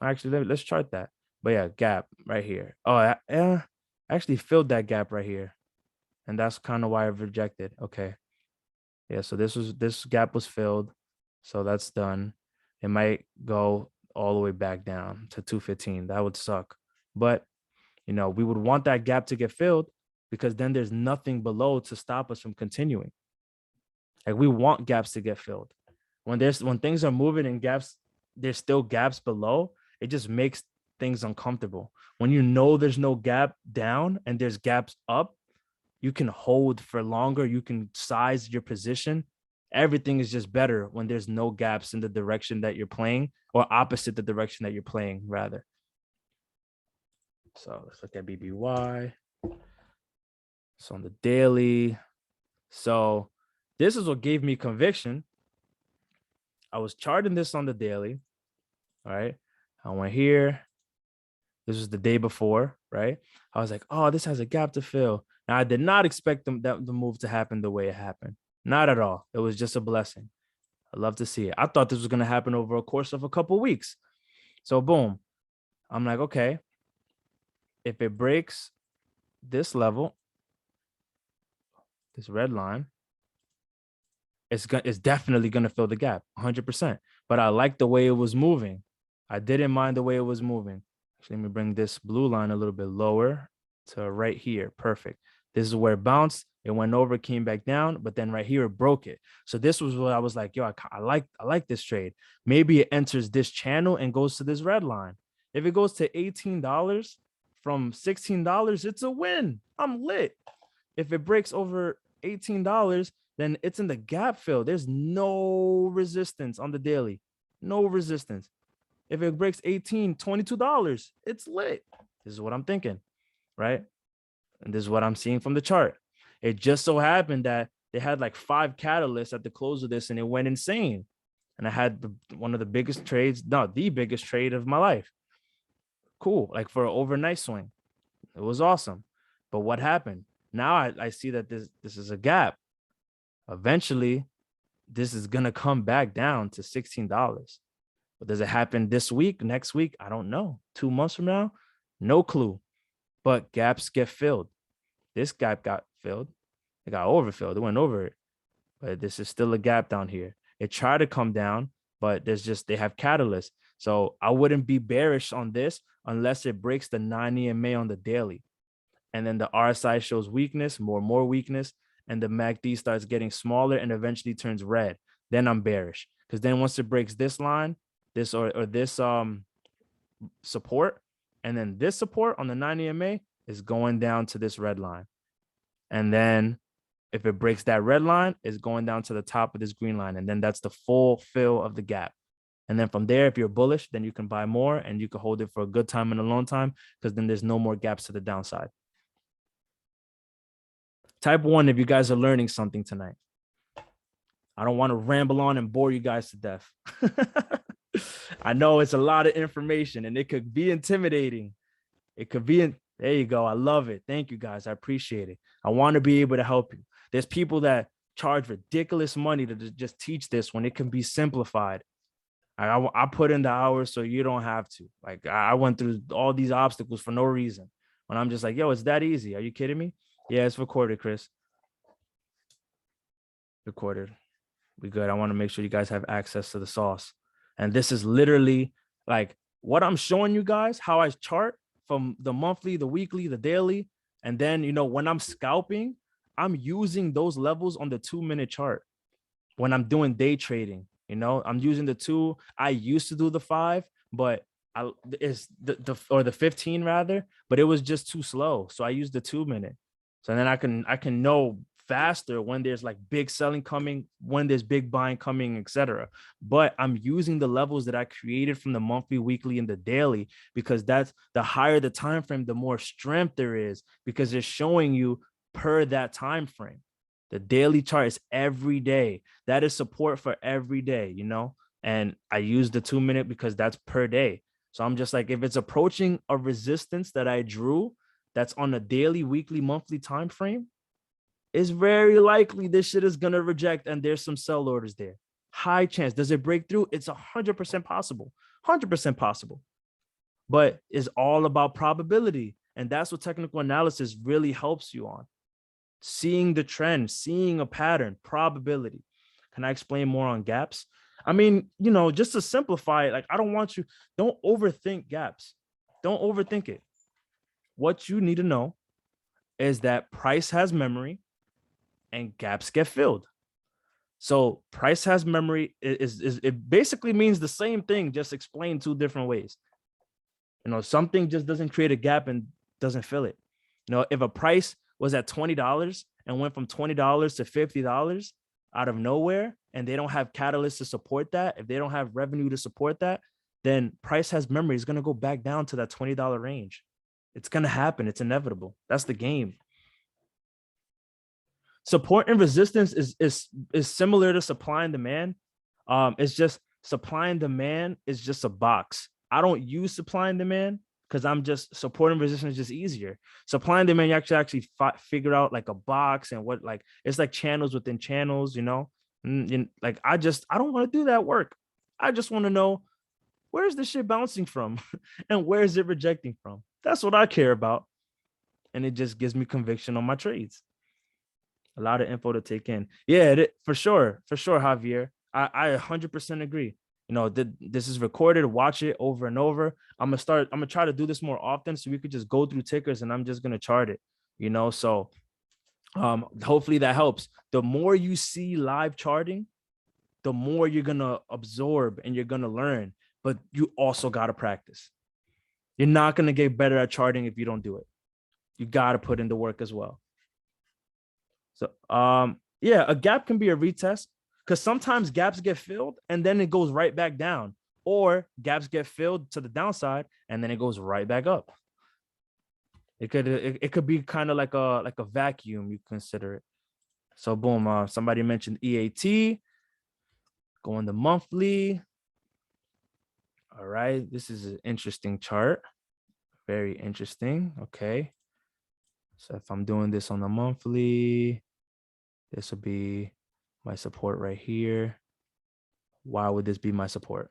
S1: Actually, let's chart that. But yeah, gap right here. Oh, I actually filled that gap right here. And that's kind of why I've rejected. Okay. Yeah, so this gap was filled. So that's done. It might go all the way back down to 215. That would suck. But, we would want that gap to get filled because then there's nothing below to stop us from continuing. Like we want gaps to get filled. When things are moving in gaps, there's still gaps below. It just makes things uncomfortable. When you know there's no gap down and there's gaps up, you can hold for longer. You can size your position. Everything is just better when there's no gaps in the direction that you're playing, or opposite the direction that you're playing, rather. So let's look at BBY. So on the daily. So this is what gave me conviction. I was charting this on the daily. All right. I went here. This was the day before, right? I was like, oh, this has a gap to fill. Now, I did not expect the move to happen the way it happened. Not at all. It was just a blessing. I love to see it. I thought this was going to happen over a course of a couple of weeks. So boom. I'm like, okay, if it breaks this level, this red line, it's definitely going to fill the gap 100%. But I like the way it was moving. I didn't mind the way it was moving. Actually, let me bring this blue line a little bit lower to right here. Perfect. This is where it bounced. It went over, came back down, but then right here it broke it. So this was what I was like, yo, I like this trade. Maybe it enters this channel and goes to this red line. If it goes to $18 from $16, it's a win. I'm lit. If it breaks over $18, then it's in the gap fill. There's no resistance on the daily. No resistance. If it breaks $22, it's lit. This is what I'm thinking, right? And this is what I'm seeing from the chart. It just so happened that they had like 5 catalysts at the close of this and it went insane. And I had one of the biggest trades, no, the biggest trade of my life. Cool, like for an overnight swing. It was awesome. But what happened? Now I see that this is a gap. Eventually, this is going to come back down to $16. But does it happen this week, next week? I don't know. 2 months from now? No clue. But gaps get filled. This gap got filled. It got overfilled. It went over it. But this is still a gap down here. It tried to come down, but they have catalysts. So I wouldn't be bearish on this unless it breaks the 9 EMA on the daily. And then the RSI shows weakness, more weakness, and the MACD starts getting smaller and eventually turns red. Then I'm bearish. Because then once it breaks this line, this or this support, and then this support on the 9 EMA is going down to this red line. And then if it breaks that red line, it's going down to the top of this green line. And then that's the full fill of the gap. And then from there, if you're bullish, then you can buy more and you can hold it for a good time and a long time, because then there's no more gaps to the downside. Type 1, if you guys are learning something tonight. I don't want to ramble on and bore you guys to death. I know it's a lot of information and it could be intimidating. It could be there you go. I love it. Thank you guys. I appreciate it. I want to be able to help you. There's people that charge ridiculous money to just teach this when it can be simplified. I put in the hours so you don't have to. Like I went through all these obstacles for no reason. When I'm just like, yo, it's that easy. Are you kidding me? Yeah, it's recorded, Chris. Recorded. We good. I want to make sure you guys have access to the sauce. And this is literally like what I'm showing you guys, how I chart from the monthly, the weekly, the daily. And then, when I'm scalping, I'm using those levels on the 2-minute chart. When I'm doing day trading, I'm using the 2. I used to do the 5, but it's the 15 rather, but it was just too slow. So I used the 2-minute. So then I can know faster when there's like big selling coming, when there's big buying coming, etc. But I'm using the levels that I created from the monthly, weekly, and the daily, because that's the higher the time frame, the more strength there is, because it's showing you per that time frame. The daily chart is every day. That is support for every day, and I use the 2-minute because that's per day. So I'm just like, if it's approaching a resistance that I drew that's on a daily, weekly, monthly time frame, it's very likely this shit is going to reject and there's some sell orders there. High chance. Does it break through? It's 100% possible. 100% possible. But it's all about probability. And that's what technical analysis really helps you on. Seeing the trend, seeing a pattern, probability. Can I explain more on gaps? I mean, just to simplify it, like don't overthink gaps. Don't overthink it. What you need to know is that price has memory and gaps get filled. So price has memory is it basically means the same thing, just explained two different ways. Something just doesn't create a gap and doesn't fill it. If a price was at $20 and went from $20 to $50 out of nowhere, and they don't have catalysts to support that, if they don't have revenue to support that, then price has memory is going to go back down to that $20 range. It's going to happen. It's inevitable. That's the game. Support and resistance is similar to supply and demand. It's just supply and demand is just a box. I don't use supply and demand because I'm just support and resistance is just easier. Supply and demand, you actually figure out like a box and what, like, it's like channels within channels, like I don't want to do that work. I just want to know, where's the shit bouncing from and where is it rejecting from? That's what I care about. And it just gives me conviction on my trades. A lot of info to take in. Yeah, for sure, Javier. I 100% agree. This is recorded. Watch it over and over. I'm gonna try to do this more often so we could just go through tickers and I'm just gonna chart it. So hopefully that helps. The more you see live charting, the more you're gonna absorb and you're gonna learn. But you also gotta practice. You're not gonna get better at charting if you don't do it. You gotta put in the work as well. So, yeah, a gap can be a retest because sometimes gaps get filled and then it goes right back down, or gaps get filled to the downside and then it goes right back up. It could be kind of like a vacuum, you consider it. So boom, somebody mentioned EAT, going to monthly. All right, this is an interesting chart. Very interesting. Okay. So if I'm doing this on the monthly, this will be my support right here. Why would this be my support?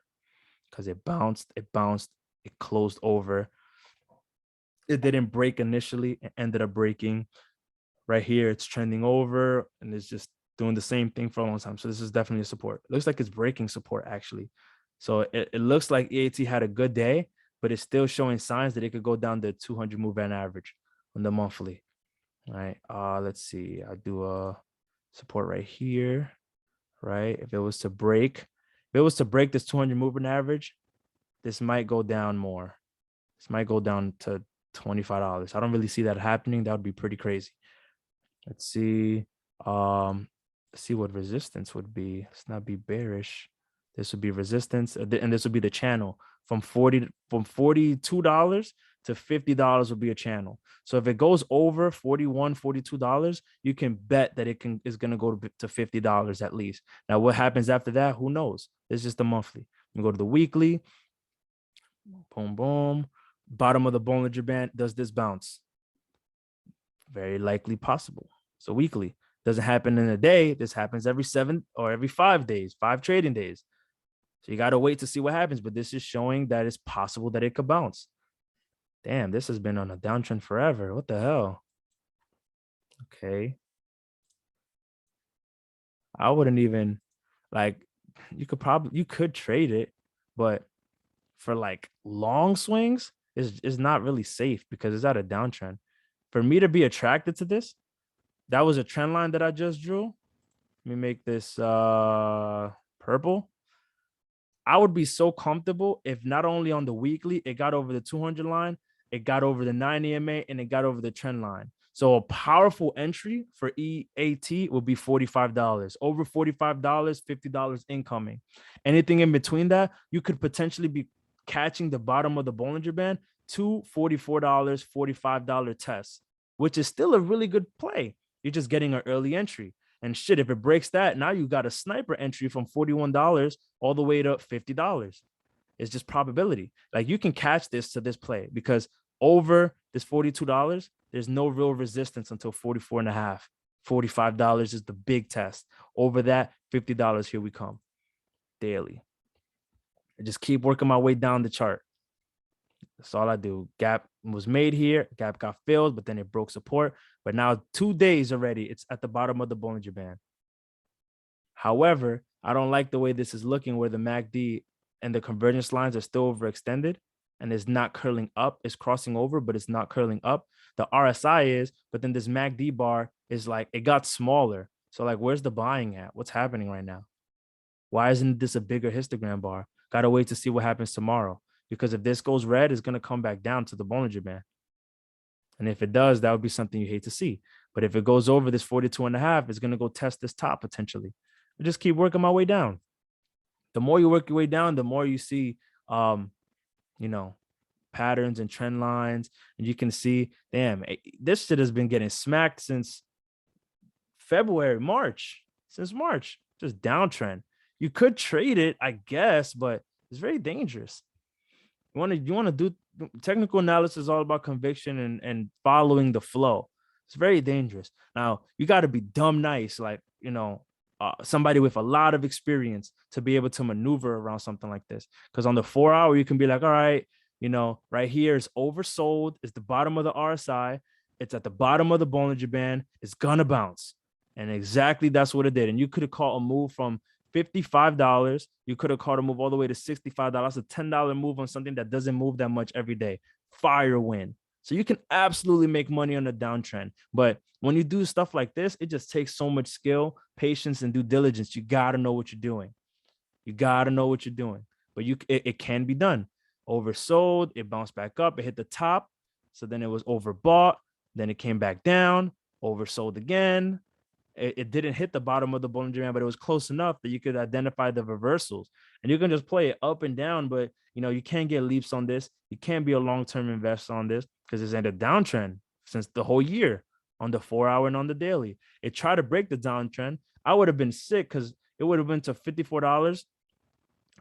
S1: Because it bounced, it closed over. It didn't break initially, it ended up breaking. Right here, it's trending over and it's just doing the same thing for a long time. So this is definitely a support. It looks like it's breaking support actually. So it looks like EAT had a good day, but it's still showing signs that it could go down the 200 moving average on the monthly. All right, let's see. I do a support right here, right? If it was to break this 200 moving average, this might go down more. This might go down to $25. I don't really see that happening. That would be pretty crazy. Let's see. Let's see what resistance would be. Let's not be bearish. This would be resistance, and this would be the channel from $42 to $50 would be a channel. So if it goes over $41, $42, you can bet that is going to go to $50 at least. Now, what happens after that? Who knows? It's just the monthly. We go to the weekly. Boom, boom. Bottom of the Bollinger Band. Does this bounce? Very likely possible. So weekly doesn't happen in a day. This happens every 7 or every 5 days, 5 trading days. So you got to wait to see what happens. But this is showing that it's possible that it could bounce. Damn, this has been on a downtrend forever. What the hell? Okay. I wouldn't even you could trade it, but for like long swings, is not really safe because it's at a downtrend. For me to be attracted to this, that was a trend line that I just drew. Let me make this purple. I would be so comfortable if not only on the weekly, it got over the 200 line, it got over the 9 EMA, and it got over the trend line. So a powerful entry for EAT would be $45. Over $45, $50 incoming. Anything in between that, you could potentially be catching the bottom of the Bollinger Band to $44, $45 test, which is still a really good play. You're just getting an early entry. And shit, if it breaks that, now you got a sniper entry from $41 all the way to $50. It's just probability. Like you can catch this to this play because over this $42, there's no real resistance until 44 and a half. $45 is the big test. Over that, $50, here we come daily. I just keep working my way down the chart. That's all I do. Gap was made here. Gap got filled, but then it broke support. But now 2 days already, it's at the bottom of the Bollinger Band. However, I don't like the way this is looking where the MACD and the convergence lines are still overextended. and it's not curling up. It's crossing over, but it's not curling up. The RSI is, but then this MACD bar is like, it got smaller. So like, where's the buying at? What's happening right now? Why isn't this a bigger histogram bar? Got to wait to see what happens tomorrow. Because if this goes red, it's going to come back down to the Bollinger Band. And if it does, that would be something you hate to see. But if it goes over this 42.5, it's going to go test this top potentially. I just keep working my way down. The more you work your way down, the more you see, you know, patterns and trend lines. And you can see, damn, this shit has been getting smacked since February, March, since March, just downtrend. You could trade it, I guess, but it's very dangerous. You want to do technical analysis is all about conviction and following the flow. It's very dangerous. Now, you got to be dumb nice, like, you know, somebody with a lot of experience to be able to maneuver around something like this. Because on the 4 hour, you can be like, all right, you know, right here is oversold. It's the bottom of the RSI. It's at the bottom of the Bollinger Band. It's going to bounce. And exactly that's what it did. And you could have caught a move from $55. You could have caught a move all the way to $65. That's a $10 move on something that doesn't move that much every day. Fire win. So you can absolutely make money on a downtrend. But when you do stuff like this, it just takes so much skill, patience, and due diligence. You got to know what you're doing. You got to know what you're doing. But it can be done. Oversold, it bounced back up, it hit the top. So then it was overbought. Then it came back down, oversold again. It didn't hit the bottom of the Bollinger Band, but it was close enough that you could identify the reversals. And you can just play it up and down, but you know, you can't get leaps on this. You can't be a long-term investor on this because it's in a downtrend since the whole year on the 4 hour and on the daily. It tried to break the downtrend. I would have been sick because it would have been to $54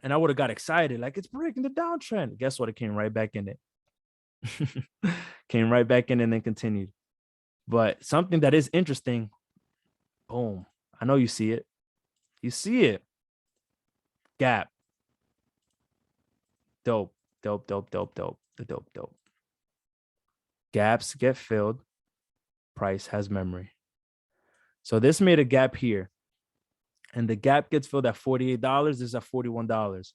S1: and I would have got excited, like it's breaking the downtrend. Guess what? It came right back in it. Came right back in and then continued. But something that is interesting, boom. I know you see it. You see it. Gap. Dope. Dope, dope, dope, dope. The dope, dope. Gaps get filled. Price has memory. So this made a gap here. And the gap gets filled at $48. This is at $41.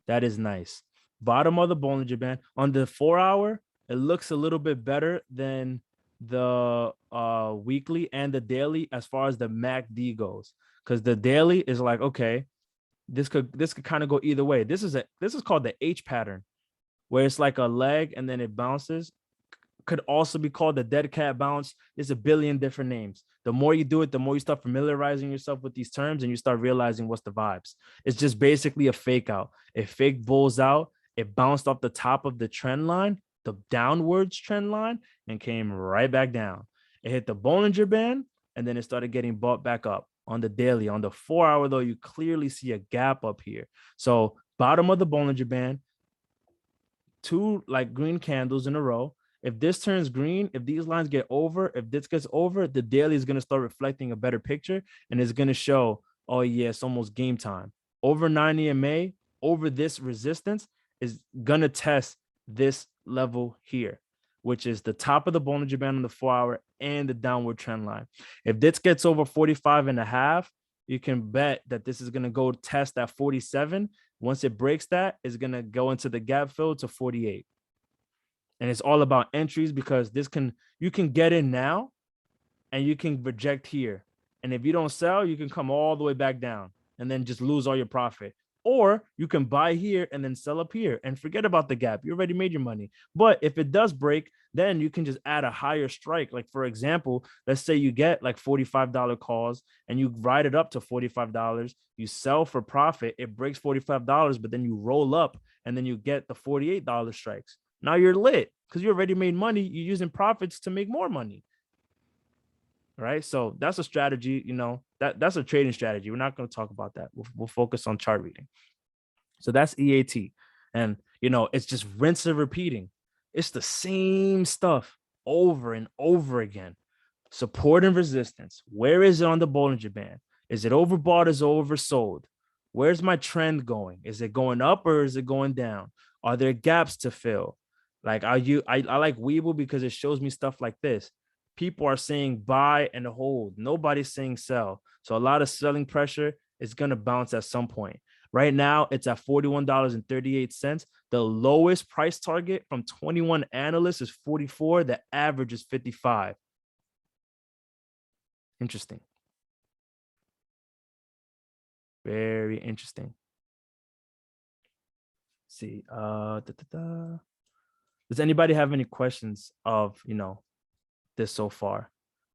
S1: That is nice. Bottom of the Bollinger Band. On the 4 hour, it looks a little bit better than the weekly and the daily as far as the MACD goes, because the daily is like, okay, this could kind of go either way. This is called the H pattern, where it's like a leg and then it bounces. Could also be called the dead cat bounce. There's a billion different names. The more you do it, the more you start familiarizing yourself with these terms and you start realizing what's the vibes. It's just basically a fake out. It fake bulls out. It bounced off the top of the trend line, the downwards trend line, and came right back down. It hit the Bollinger Band, and then it started getting bought back up on the daily. On the 4 hour, though, you clearly see a gap up here. So bottom of the Bollinger Band, two like green candles in a row. If this turns green, if these lines get over, if this gets over, the daily is going to start reflecting a better picture, and it's going to show, oh yeah, it's almost game time. Over 90 MA, over this resistance is going to test this level here, which is the top of the Bollinger Band on the 4 hour and the downward trend line. If this gets over 45.5, you can bet that this is going to go test at 47. Once it breaks that, it's going to go into the gap fill to 48. And it's all about entries, because you can get in now and you can reject here. And if you don't sell, you can come all the way back down and then just lose all your profit. Or you can buy here and then sell up here and forget about the gap. You already made your money. But if it does break, then you can just add a higher strike. Like, for example, let's say you get like $45 calls and you ride it up to $45. You sell for profit. It breaks $45, but then you roll up and then you get the $48 strikes. Now you're lit because you already made money. You're using profits to make more money. Right. So that's a strategy, you know, that's a trading strategy. We're not going to talk about that. We'll focus on chart reading. So that's EAT. And, you know, it's just rinse and repeating. It's the same stuff over and over again. Support and resistance. Where is it on the Bollinger Band? Is it overbought? Is it oversold? Where's my trend going? Is it going up or is it going down? Are there gaps to fill? Like, I like Weeble because it shows me stuff like this. People are saying buy and hold. Nobody's saying sell. So a lot of selling pressure is going to bounce at some point. Right now, it's at $41.38. The lowest price target from 21 analysts is 44. The average is 55. Interesting. Very interesting. Let's see. Does anybody have any questions of, this so far?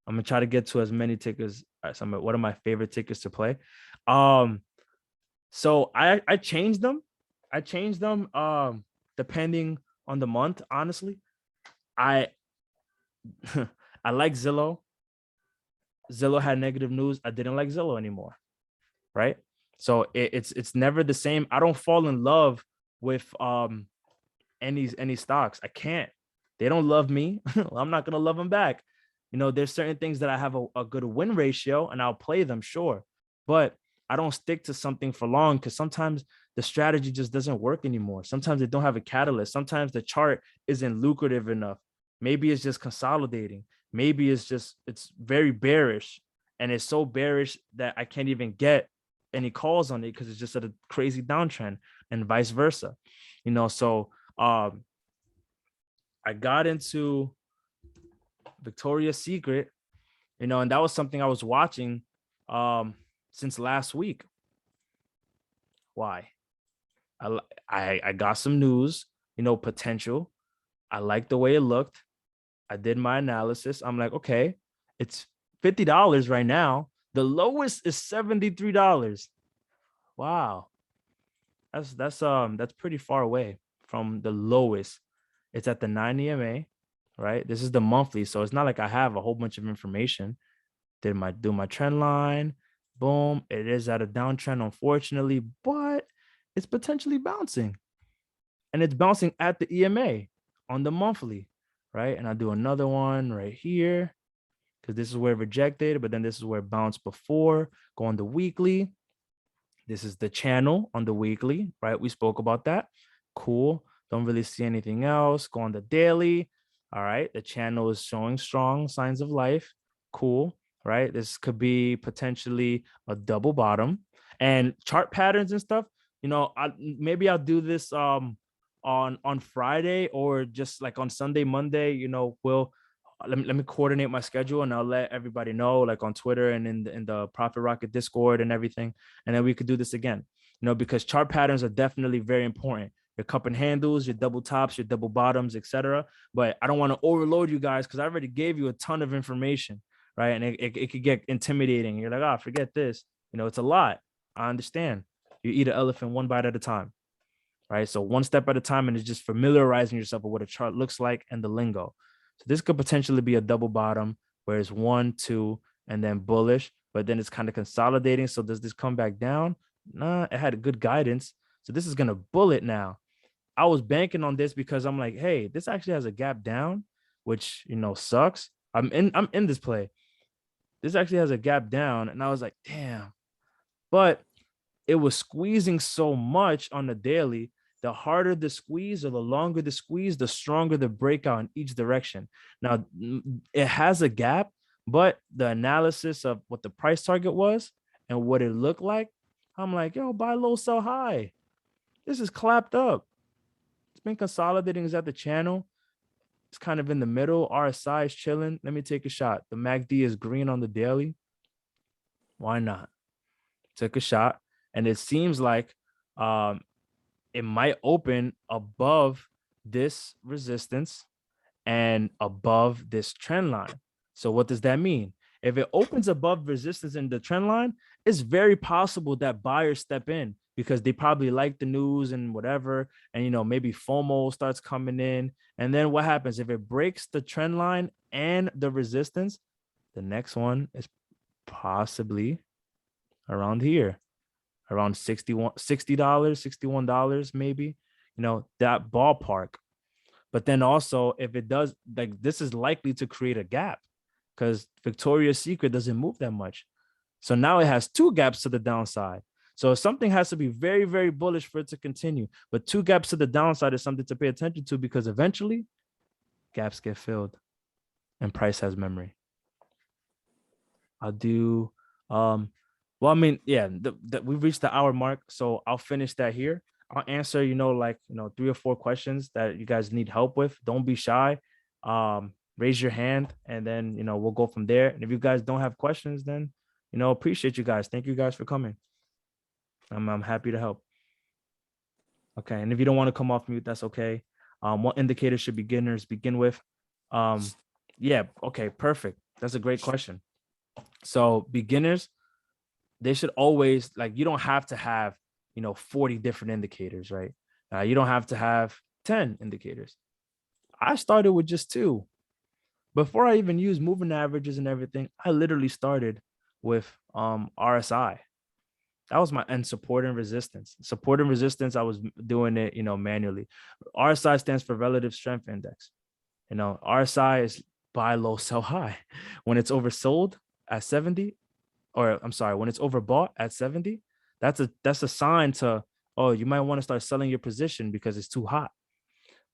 S1: I'm gonna try to get to as many tickets as one of my favorite tickets to play. So I changed them. Depending on the month, honestly. I I like Zillow. Zillow had negative news. I didn't like Zillow anymore. Right. So it's never the same. I don't fall in love with any stocks. I can't. They don't love me. I'm not gonna love them back. There's certain things that I have a good win ratio and I'll play them, sure. But I don't stick to something for long because sometimes the strategy just doesn't work anymore. Sometimes they don't have a catalyst. Sometimes the chart isn't lucrative enough. Maybe it's just consolidating. Maybe it's very bearish. And it's so bearish that I can't even get any calls on it because it's just at a crazy downtrend and vice versa. So I got into Victoria's Secret, and that was something I was watching since last week. Why? I got some news, potential. I liked the way it looked. I did my analysis. I'm like, okay, it's $50 right now. The lowest is $73. Wow. That's pretty far away from the lowest. It's at the 9 EMA, right? This is the monthly, so it's not like I have a whole bunch of information. Do my trend line, boom. It is at a downtrend, unfortunately, but it's potentially bouncing, and it's bouncing at the EMA on the monthly, right? And I do another one right here because this is where it rejected, but then this is where it bounced before. Go on the weekly. This is the channel on the weekly, right? We spoke about that. Cool. Don't really see anything else. Go on the daily. All right. The channel is showing strong signs of life. Cool. Right. This could be potentially a double bottom and chart patterns and stuff. Maybe I'll do this on Friday or just like on Sunday, Monday. Let me coordinate my schedule and I'll let everybody know, like on Twitter and in the Profit Rocket Discord and everything. And then we could do this again, because chart patterns are definitely very important. Your cup and handles, your double tops, your double bottoms, etc. But I don't want to overload you guys because I already gave you a ton of information, right? And it could get intimidating. You're like, forget this. It's a lot. I understand. You eat an elephant one bite at a time, right? So one step at a time, and it's just familiarizing yourself with what a chart looks like and the lingo. So this could potentially be a double bottom where it's 1, 2, and then bullish, but then it's kind of consolidating. So does this come back down? Nah, it had good guidance. So this is going to bullet now. I was banking on this because I'm like, hey, this actually has a gap down, which, sucks. I'm in this play. This actually has a gap down. And I was like, damn. But it was squeezing so much on the daily. The harder the squeeze or the longer the squeeze, the stronger the breakout in each direction. Now, it has a gap, but the analysis of what the price target was and what it looked like, I'm like, yo, buy low, sell high. This is clapped up. It's been consolidating. Is at the channel. It's kind of in the middle. RSI is chilling. Let me take a shot. The MACD is green on the daily. Why not? Took a shot. And it seems like it might open above this resistance and above this trend line. So what does that mean? If it opens above resistance in the trend line, it's very possible that buyers step in because they probably like the news and whatever. And, maybe FOMO starts coming in. And then what happens? If it breaks the trend line and the resistance, the next one is possibly around here, around $60, $61, maybe, that ballpark. But then also, if it does, like, this is likely to create a gap because Victoria's Secret doesn't move that much. So now it has two gaps to the downside. So something has to be very, very bullish for it to continue. But two gaps to the downside is something to pay attention to because eventually gaps get filled and price has memory. I'll do Well, I mean, yeah, we've reached the hour mark, so I'll finish that here. I'll answer, like, 3 or 4 questions that you guys need help with. Don't be shy. Raise your hand, and then, we'll go from there. And if you guys don't have questions, then, appreciate you guys. Thank you guys for coming. I'm happy to help. Okay, and if you don't want to come off mute, that's okay. What indicators should beginners begin with? Yeah, okay, perfect. That's a great question. So beginners, they should always, like, you don't have to have 40 different indicators, right? You don't have to have 10 indicators. I started with just 2. Before I even used moving averages and everything, I literally started with RSI. That was my and support and resistance. Support and resistance, I was doing it, manually. RSI stands for relative strength index. RSI is buy low, sell high. When it's oversold at 70, or I'm sorry, when it's overbought at 70, that's a sign to, oh, you might want to start selling your position because it's too hot.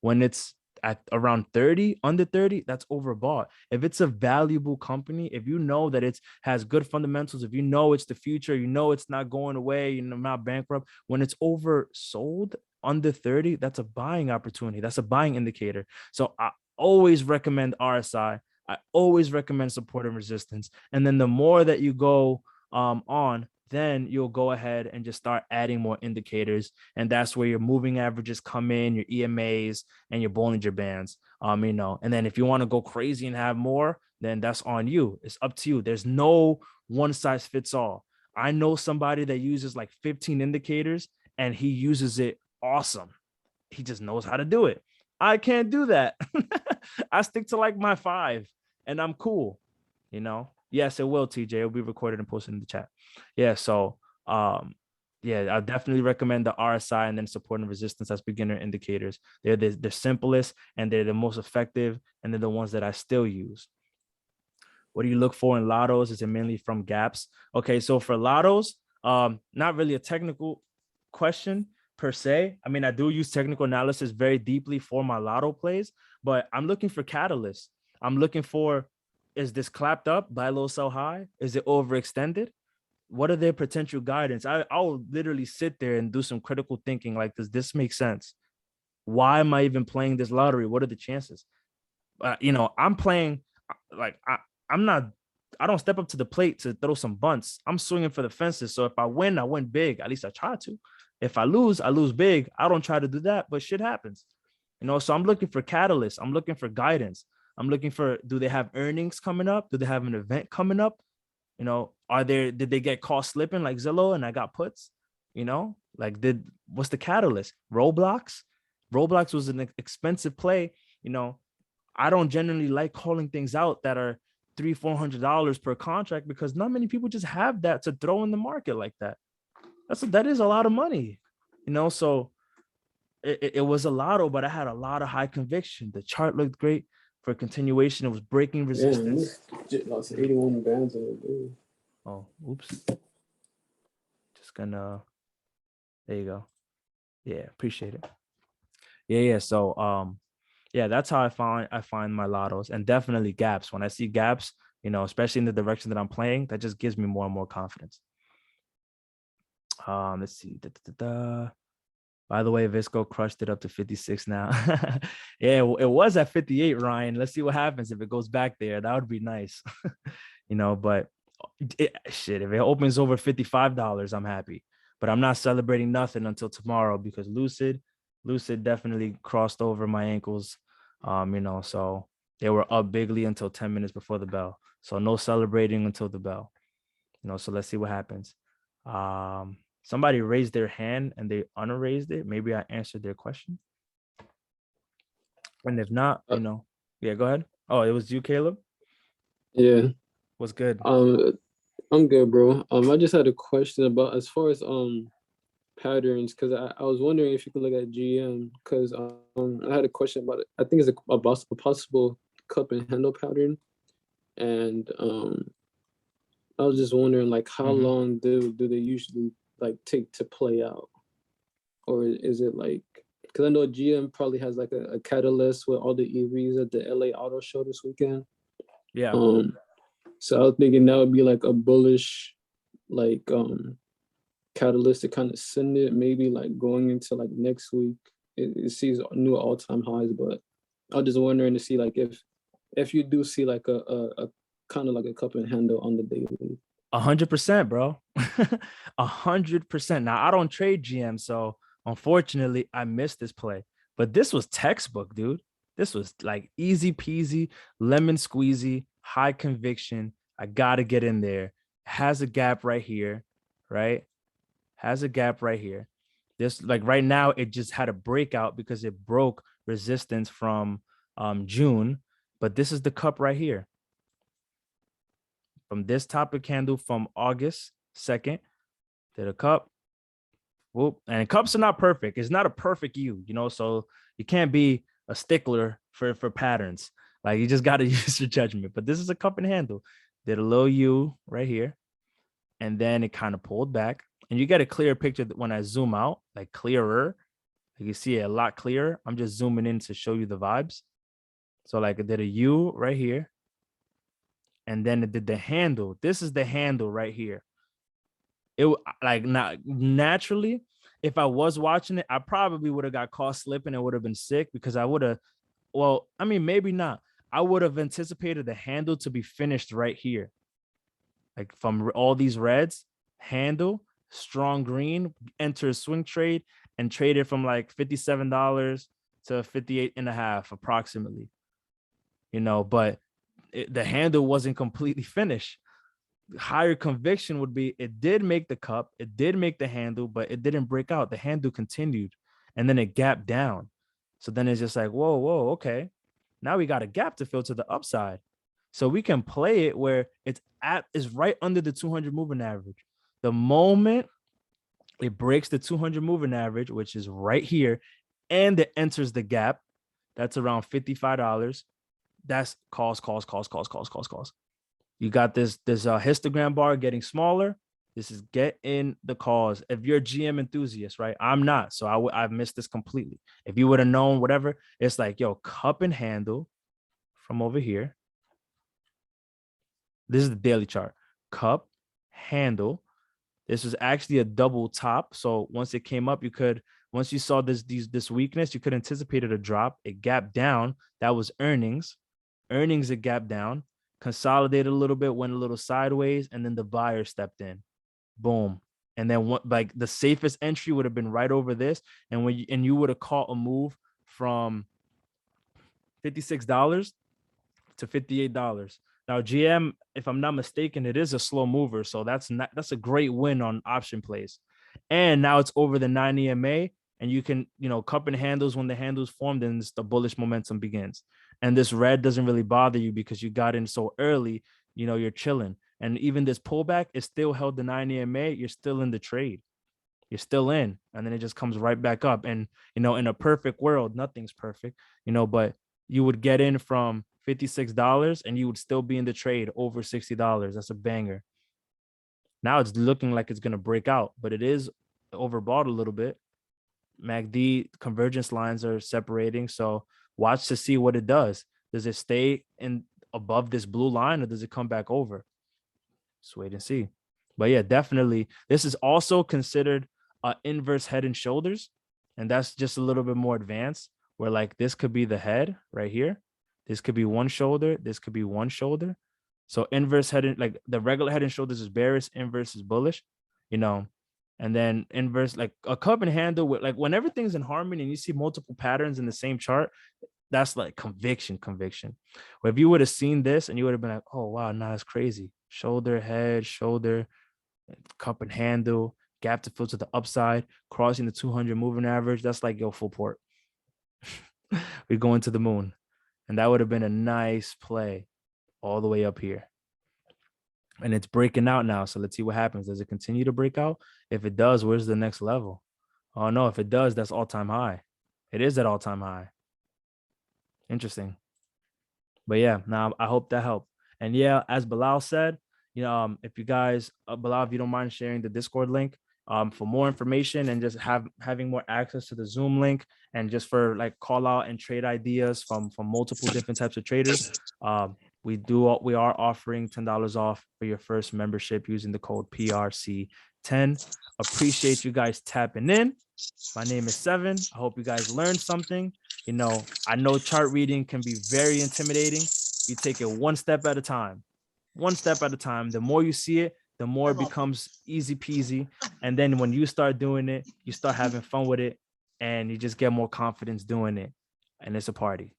S1: When it's at around 30, under 30, that's overbought. If it's a valuable company, if you know that it has good fundamentals, if you know it's the future, it's not going away, not bankrupt, when it's oversold under 30, that's a buying opportunity. That's a buying indicator. So I always recommend RSI. I always recommend support and resistance. And then the more that you go on, then you'll go ahead and just start adding more indicators. And that's where your moving averages come in, your EMAs and your Bollinger Bands. And then if you want to go crazy and have more, then that's on you. It's up to you. There's no one size fits all. I know somebody that uses like 15 indicators and he uses it awesome. He just knows how to do it. I can't do that. I stick to like my 5 and I'm cool, Yes, it will, TJ. It'll be recorded and posted in the chat. Yeah, so yeah, I definitely recommend the RSI and then support and resistance as beginner indicators. They're the simplest and they're the most effective, and they're the ones that I still use. What do you look for in lottos? Is it mainly from gaps? Okay, so for lottos, not really a technical question per se. I mean, I do use technical analysis very deeply for my lotto plays, but I'm looking for catalysts. I'm looking for, is this clapped up, buy low, sell high? Is it overextended? What are their potential guidance? I'll literally sit there and do some critical thinking. Like, does this make sense? Why am I even playing this lottery? What are the chances? I'm playing like I don't step up to the plate to throw some bunts. I'm swinging for the fences. So if I win big. At least I try to. If I lose big. I don't try to do that, but shit happens. So I'm looking for catalysts. I'm looking for guidance. I'm looking for, do they have earnings coming up? Do they have an event coming up? Did they get caught slipping like Zillow and I got puts? What's the catalyst? Roblox was an expensive play. I don't generally like calling things out that are $300-$400 per contract because not many people just have that to throw in the market like that. That is a lot of money, so it was a lotto, but I had a lot of high conviction. The chart looked great for continuation. It was breaking resistance.
S5: Yeah, lost 81 bands in it, dude.
S1: Oh, oops. Just gonna, there you go. Yeah, appreciate it. Yeah. So yeah, that's how I find my lottos, and definitely gaps. When I see gaps, especially in the direction that I'm playing, that just gives me more and more confidence. Let's see. By the way, Visco crushed it up to 56 now. Yeah, it was at 58, Ryan. Let's see what happens if it goes back there. That would be nice. But if it opens over $55, I'm happy. But I'm not celebrating nothing until tomorrow because Lucid definitely crossed over my ankles. So they were up bigly until 10 minutes before the bell. So no celebrating until the bell. So let's see what happens. Somebody raised their hand and they unerased it. Maybe I answered their question. And if not, yeah, go ahead. Oh, it was you, Caleb?
S5: Yeah.
S1: What's good?
S5: I'm good, bro. I just had a question about as far as patterns, because I was wondering if you could look at GM, because I had a question about it. I think it's a possible cup and handle pattern, and I was just wondering, like, how long do they usually like take to play out, or is it like, because I know GM probably has like a catalyst with all the EVs at the LA Auto Show this weekend.
S1: Yeah.
S5: So I was thinking that would be like a bullish like catalyst to kind of send it, maybe like going into like next week. It sees new all-time highs, but I was just wondering to see like if you do see like a kind of like a cup and handle on the daily.
S1: 100%, bro. 100%. Now I don't trade GM, so unfortunately I missed this play. But this was textbook, dude. This was like easy peasy, lemon squeezy, high conviction. I gotta get in there. Has a gap right here, right? Has a gap right here. This like right now, it just had a breakout because it broke resistance from June. But this is the cup right here. From this topic candle from August 2nd to the cup. Whoop. And cups are not perfect. It's not a perfect U, you know, so you can't be a stickler for patterns. Like you just got to use your judgment. But this is a cup and handle. Did a little U right here. And then it kind of pulled back. And you get a clear picture when I zoom out, like clearer. Like you see it a lot clearer. I'm just zooming in to show you the vibes. So like it did a U right here. And then it did the handle. This is the handle right here. It like not naturally, if I was watching it, I probably would have got caught slipping and would have been sick because I would have, well, I mean, maybe not. I would have anticipated the handle to be finished right here. Like from all these reds, handle, strong green, enter a swing trade and trade it from like $57 to 58.5 approximately. You know, but the handle wasn't completely finished. Higher conviction would be it did make the cup, it did make the handle, but it didn't break out. The handle continued and then it gapped down. So then it's just like, whoa, okay. Now we got a gap to fill to the upside. So we can play it where is right under the 200 moving average. The moment it breaks the 200 moving average, which is right here, and it enters the gap, that's around $55. That's calls. You got this histogram bar getting smaller. This is getting the calls. If you're a GM enthusiast, right? I'm not, so I've missed this completely. If you would have known whatever, it's like, yo, cup and handle from over here. This is the daily chart. Cup, handle. This was actually a double top. So once it came up, once you saw this weakness, you could anticipate a drop. It gapped down. That was earnings. Earnings, it gapped down, consolidated a little bit, went a little sideways, and then the buyer stepped in. Boom. And then like the safest entry would have been right over this. And you would have caught a move from $56 to $58. Now, GM, if I'm not mistaken, it is a slow mover. So that's a great win on option plays. And now it's over the 9 EMA. And you can, cup and handles when the handles formed and the bullish momentum begins. And this red doesn't really bother you because you got in so early, you're chilling. And even this pullback is still held the 9 EMA. You're still in the trade. You're still in. And then it just comes right back up. And, in a perfect world, nothing's perfect, but you would get in from $56 and you would still be in the trade over $60. That's a banger. Now it's looking like it's going to break out, but it is overbought a little bit. MACD convergence lines are separating. So watch to see what it does. Does it stay in above this blue line or does it come back over? Just wait and see. But yeah, definitely. This is also considered inverse head and shoulders. And that's just a little bit more advanced where like this could be the head right here. This could be one shoulder. This could be one shoulder. So inverse head and like the regular head and shoulders is bearish, inverse is bullish, and then inverse, like a cup and handle with like when everything's in harmony and you see multiple patterns in the same chart, that's like conviction. Or if you would have seen this and you would have been like, oh, wow, nah, that's crazy. Shoulder, head, shoulder, cup and handle, gap to fill to the upside, crossing the 200 moving average. That's like, yo, full port. We're going to the moon. And that would have been a nice play all the way up here. And it's breaking out now. So let's see what happens. Does it continue to break out? If it does, where's the next level? Oh, no. If it does, that's all-time high. It is at all-time high. Interesting. But yeah, now I hope that helped. And yeah, as Bilal said, if you guys, Bilal, if you don't mind sharing the Discord link for more information and just having more access to the Zoom link and just for like call out and trade ideas from multiple different types of traders, We are offering $10 off for your first membership using the code PRC10. Appreciate you guys tapping in. My name is Seven. I hope you guys learned something. You know, I know chart reading can be very intimidating. You take it one step at a time. One step at a time. The more you see it, the more it becomes easy peasy. And then when you start doing it, you start having fun with it, and you just get more confidence doing it. And it's a party.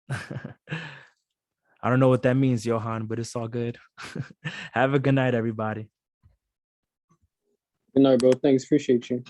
S1: I don't know what that means, Johan, but it's all good. Have a good night, everybody.
S5: Good night, bro. Thanks. Appreciate you.